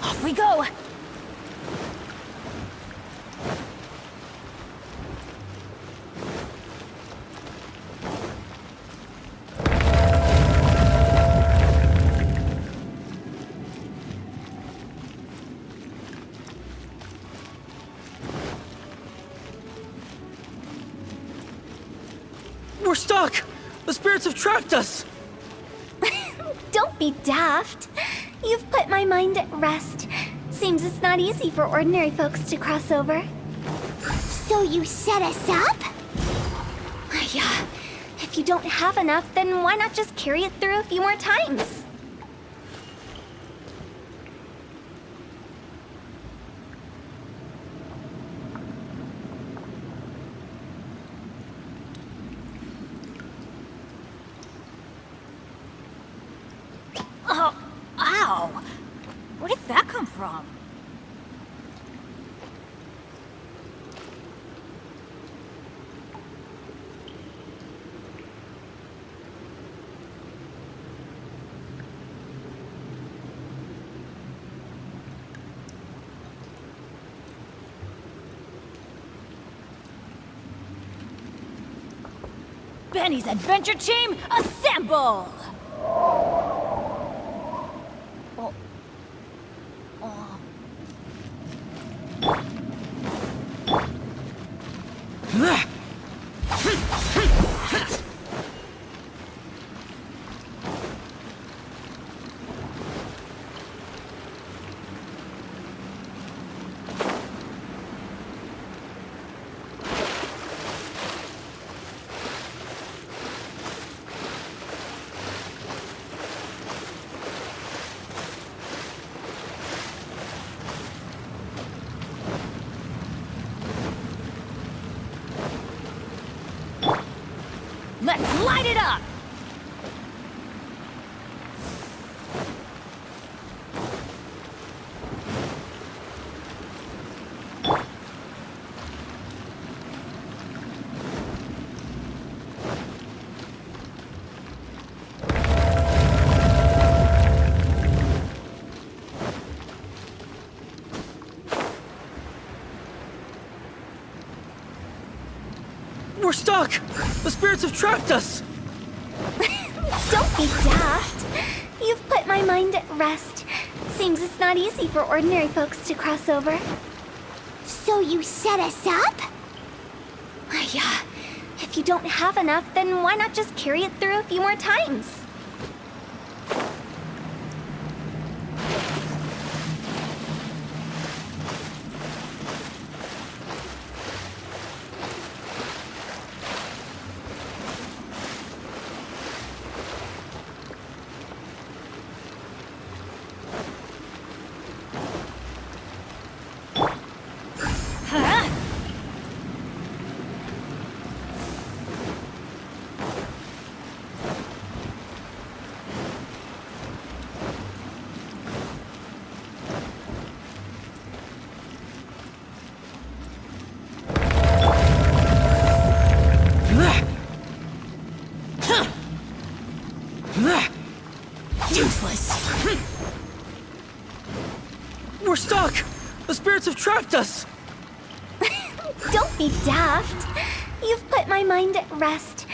Off we go! We're stuck! The spirits have trapped us! Don't be daft. You've put my mind at rest. Seems it's not easy for ordinary folks to cross over. So you set us up? Yeah. If you don't have enough, then why not just carry it through a few more times? Oh, ow! Where did that come from? Benny's adventure team, assemble! Let's light it up! We're stuck! The spirits have trapped us! Don't be daft. You've put my mind at rest. Seems it's not easy for ordinary folks to cross over. So you set us up? Yeah. If you don't have enough, then why not just carry it through a few more times? Useless. We're stuck! The spirits have trapped us! Don't be daft. You've put my mind at rest.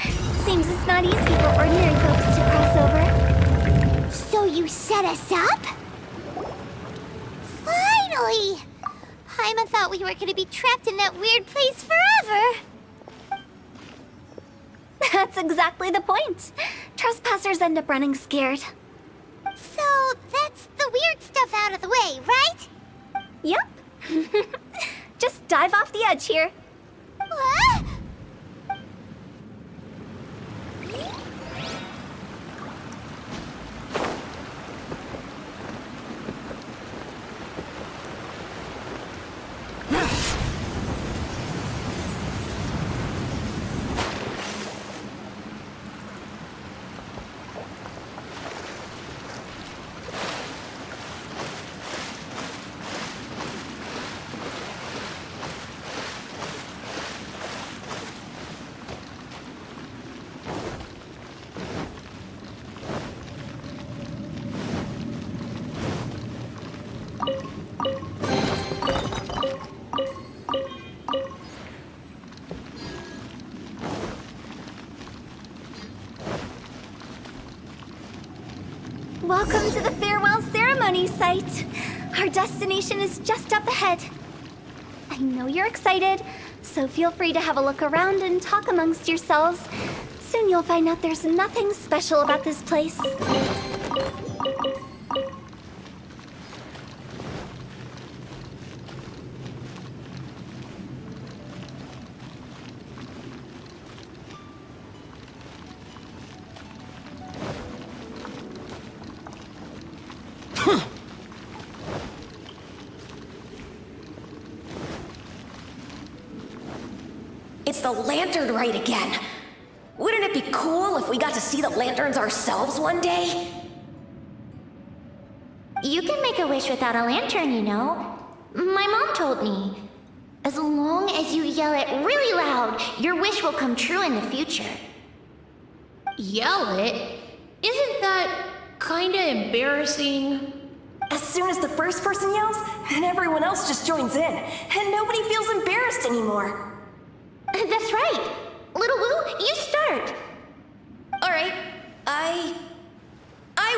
Seems it's not easy for ordinary folks to cross over. So you set us up? Finally! Paimon thought we were gonna be trapped in that weird place forever. That's exactly the point. Trespassers end up running scared. So that's the weird stuff out of the way, right? Yep. Just dive off the edge here. What? Welcome to the farewell ceremony site. Our destination is just up ahead. I know you're excited, so feel free to have a look around and talk amongst yourselves. Soon you'll find out there's nothing special about this place. It's the lantern rite again. Wouldn't it be cool if we got to see the lanterns ourselves one day? You can make a wish without a lantern, you know. My mom told me. As long as you yell it really loud, your wish will come true in the future. Yell it? Isn't that kinda embarrassing? As soon as the first person yells, then everyone else just joins in, and nobody feels embarrassed anymore. That's right. Little Woo, you start. All right, I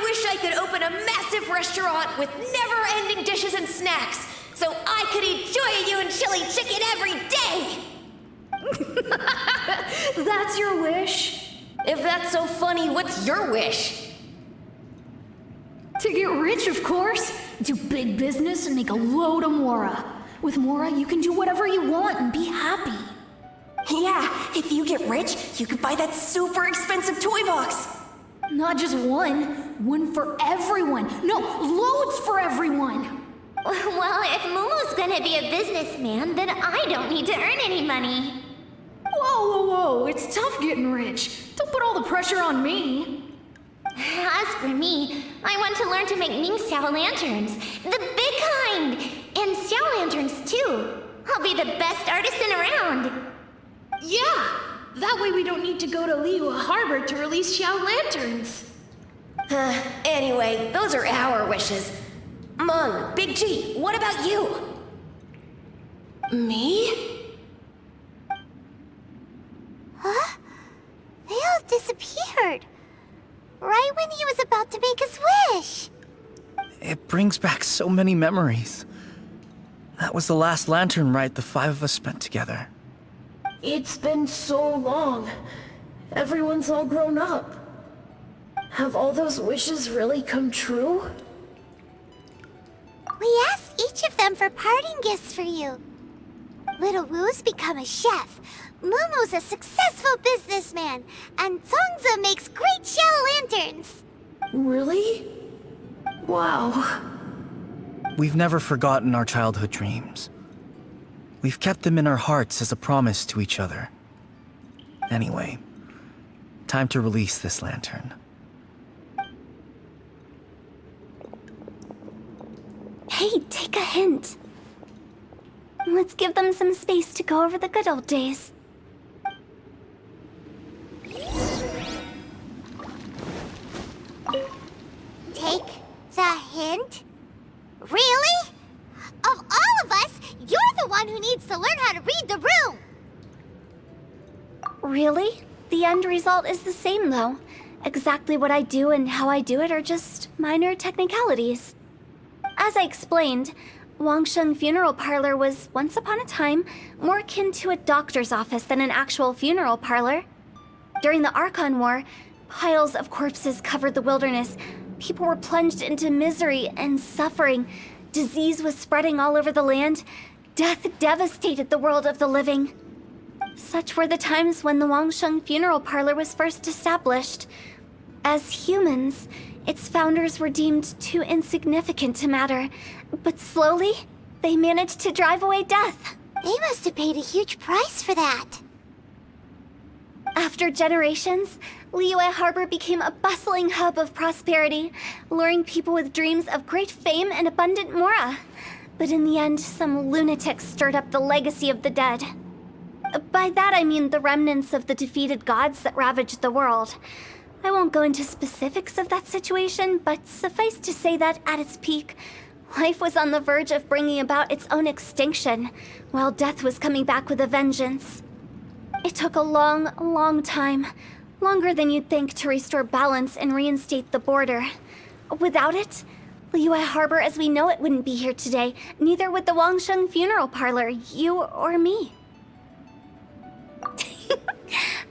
wish I could open a massive restaurant with never-ending dishes and snacks, so I could eat Joy and chili chicken every day! That's your wish? If that's so funny, what's your wish? To get rich, of course. Do big business and make a load of Mora. With Mora, you can do whatever you want and be happy. Yeah, if you get rich, you could buy that super expensive toy box. Not just one. One for everyone. No, loads for everyone. Well, if Momo's gonna be a businessman, then I don't need to earn any money. Whoa, whoa, whoa. It's tough getting rich. Don't put all the pressure on me. As for me, I want to learn to make Mingxiao lanterns. The big kind! And Xiao lanterns, too. I'll be the best artisan around. Yeah! That way we don't need to go to Liyue Harbor to release Xiao lanterns. Anyway, those are our wishes. Mung, Big G, what about you? Me? brings back so many memories. That was the last lantern ride the 5 of us spent together. It's been so long. Everyone's all grown up. Have all those wishes really come true? We asked each of them for parting gifts for you. Little Wu's become a chef, Momo's a successful businessman, and Songza makes great shell lanterns. Really? Wow. We've never forgotten our childhood dreams. We've kept them in our hearts as a promise to each other. Anyway, time to release this lantern. Hey, take a hint. Let's give them some space to go over the good old days. Take the hint? Really? Of all of us, you're the one who needs to learn how to read the room! Really? The end result is the same, though. Exactly what I do and how I do it are just minor technicalities. As I explained, Wangsheng Funeral Parlor was, once upon a time, more akin to a doctor's office than an actual funeral parlor. During the Archon War, piles of corpses covered the wilderness. People were plunged into misery and suffering. Disease was spreading all over the land. Death devastated the world of the living. Such were the times when the Wangsheng Funeral Parlor was first established. As humans, its founders were deemed too insignificant to matter, but slowly, they managed to drive away death. They must have paid a huge price for that. After generations, Liyue Harbor became a bustling hub of prosperity, luring people with dreams of great fame and abundant mora. But in the end, some lunatics stirred up the legacy of the dead. By that I mean the remnants of the defeated gods that ravaged the world. I won't go into specifics of that situation, but suffice to say that at its peak, life was on the verge of bringing about its own extinction, while death was coming back with a vengeance. It took a long, long time, longer than you'd think, to restore balance and reinstate the border. Without it, Liyue Harbor as we know it wouldn't be here today, neither would the Wangsheng Funeral Parlor, you or me.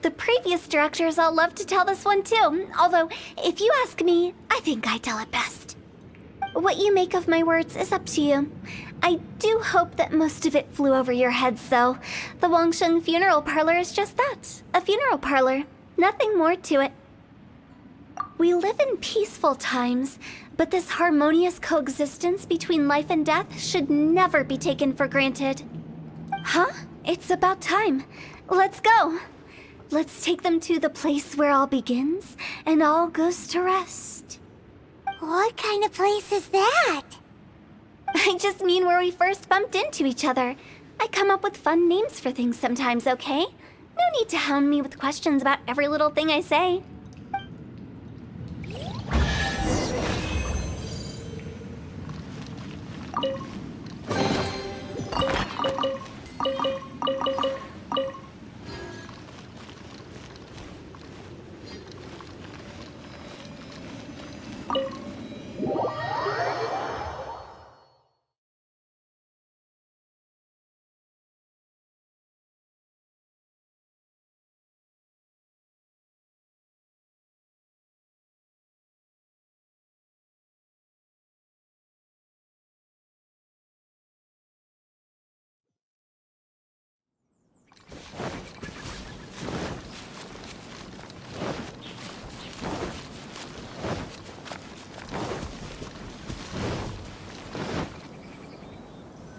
The previous directors all love to tell this one too, although, if you ask me, I think I tell it best. What you make of my words is up to you. I do hope that most of it flew over your heads, though. The Wangsheng Funeral Parlor is just that, a funeral parlor. Nothing more to it. We live in peaceful times, but this harmonious coexistence between life and death should never be taken for granted. Huh? It's about time. Let's go. Let's take them to the place where all begins and all goes to rest. What kind of place is that? I just mean where we first bumped into each other. I come up with fun names for things sometimes, okay? No need to hound me with questions about every little thing I say.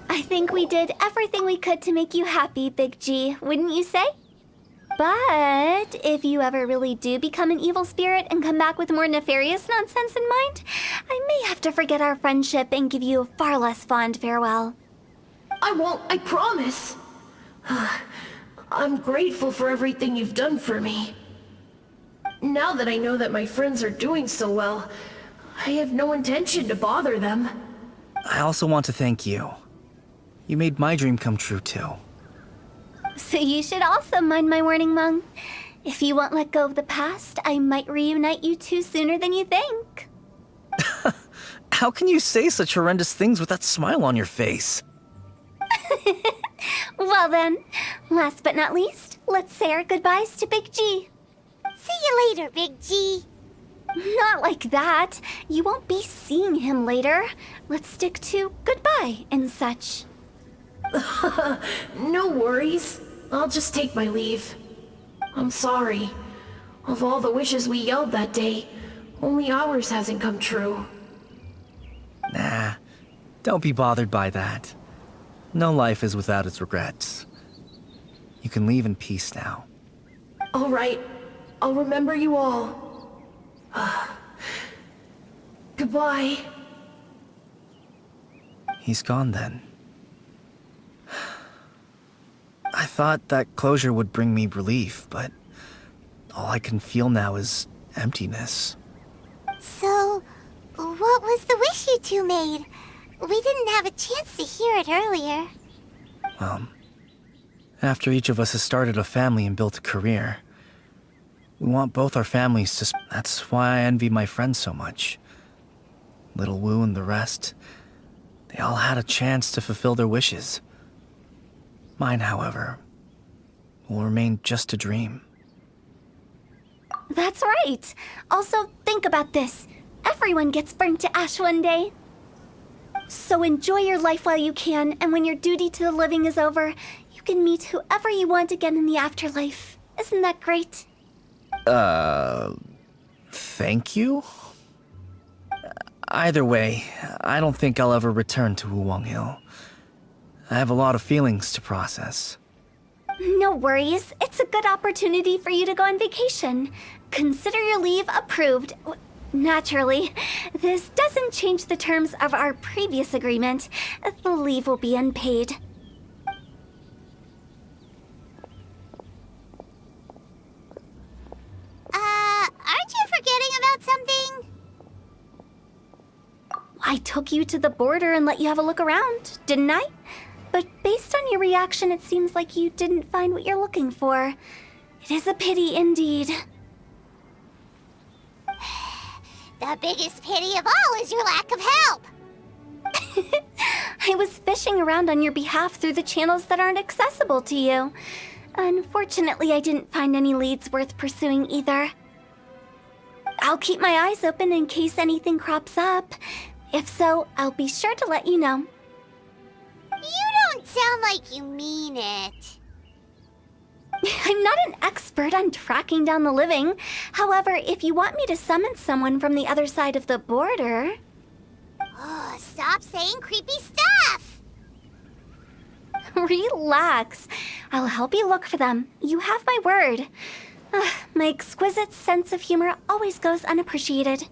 I think we did everything we could to make you happy, Big G, wouldn't you say? But if you ever really do become an evil spirit and come back with more nefarious nonsense in mind, I may have to forget our friendship and give you a far less fond farewell. I won't, I promise. I'm grateful for everything you've done for me. Now that I know that my friends are doing so well, I have no intention to bother them. I also want to thank you. You made my dream come true, too. So you should also mind my warning, Mung. If you won't let go of the past, I might reunite you two sooner than you think. How can you say such horrendous things with that smile on your face? Well then, last but not least, let's say our goodbyes to Big G. See you later, Big G. Not like that. You won't be seeing him later. Let's stick to goodbye and such. No worries. I'll just take my leave. I'm sorry. Of all the wishes we yelled that day, only ours hasn't come true. Nah, don't be bothered by that. No life is without its regrets. You can leave in peace now. All right. I'll remember you all. Goodbye. He's gone then. I thought that closure would bring me relief, but all I can feel now is emptiness. So, what was the wish you two made? We didn't have a chance to hear it earlier. Well, after each of us has started a family and built a career, we want both our families to... That's why I envy my friends so much. Little Wu and the rest, they all had a chance to fulfill their wishes. Mine, however, will remain just a dream. That's right. Also, think about this. Everyone gets burnt to ash one day. So enjoy your life while you can, and when your duty to the living is over, you can meet whoever you want again in the afterlife. Isn't that great? Thank you? Either way, I don't think I'll ever return to Wuwang Hill. I have a lot of feelings to process. No worries. It's a good opportunity for you to go on vacation. Consider your leave approved. Naturally, this doesn't change the terms of our previous agreement. The leave will be unpaid. Aren't you forgetting about something? I took you to the border and let you have a look around, didn't I? But based on your reaction, it seems like you didn't find what you're looking for. It is a pity indeed. The biggest pity of all is your lack of help. I was fishing around on your behalf through the channels that aren't accessible to you. Unfortunately, I didn't find any leads worth pursuing either. I'll keep my eyes open in case anything crops up. If so, I'll be sure to let you know. You don't sound like you mean it. I'm not an expert on tracking down the living. However, if you want me to summon someone from the other side of the border... Oh, stop saying creepy stuff! Relax. I'll help you look for them. You have my word. My exquisite sense of humor always goes unappreciated.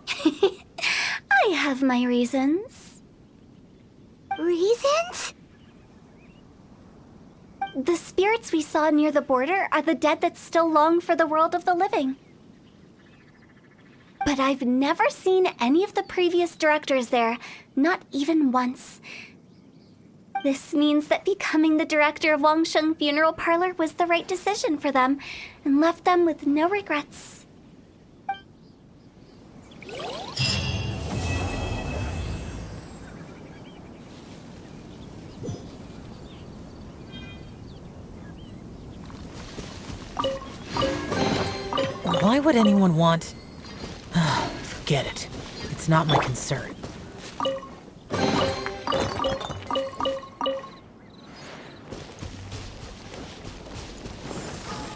I have my reasons. Reasons? The spirits we saw near the border are the dead that still long for the world of the living. But I've never seen any of the previous directors there, not even once. This means that becoming the director of Wangsheng Funeral Parlor was the right decision for them, and left them with no regrets. Why would anyone want... Forget it. It's not my concern.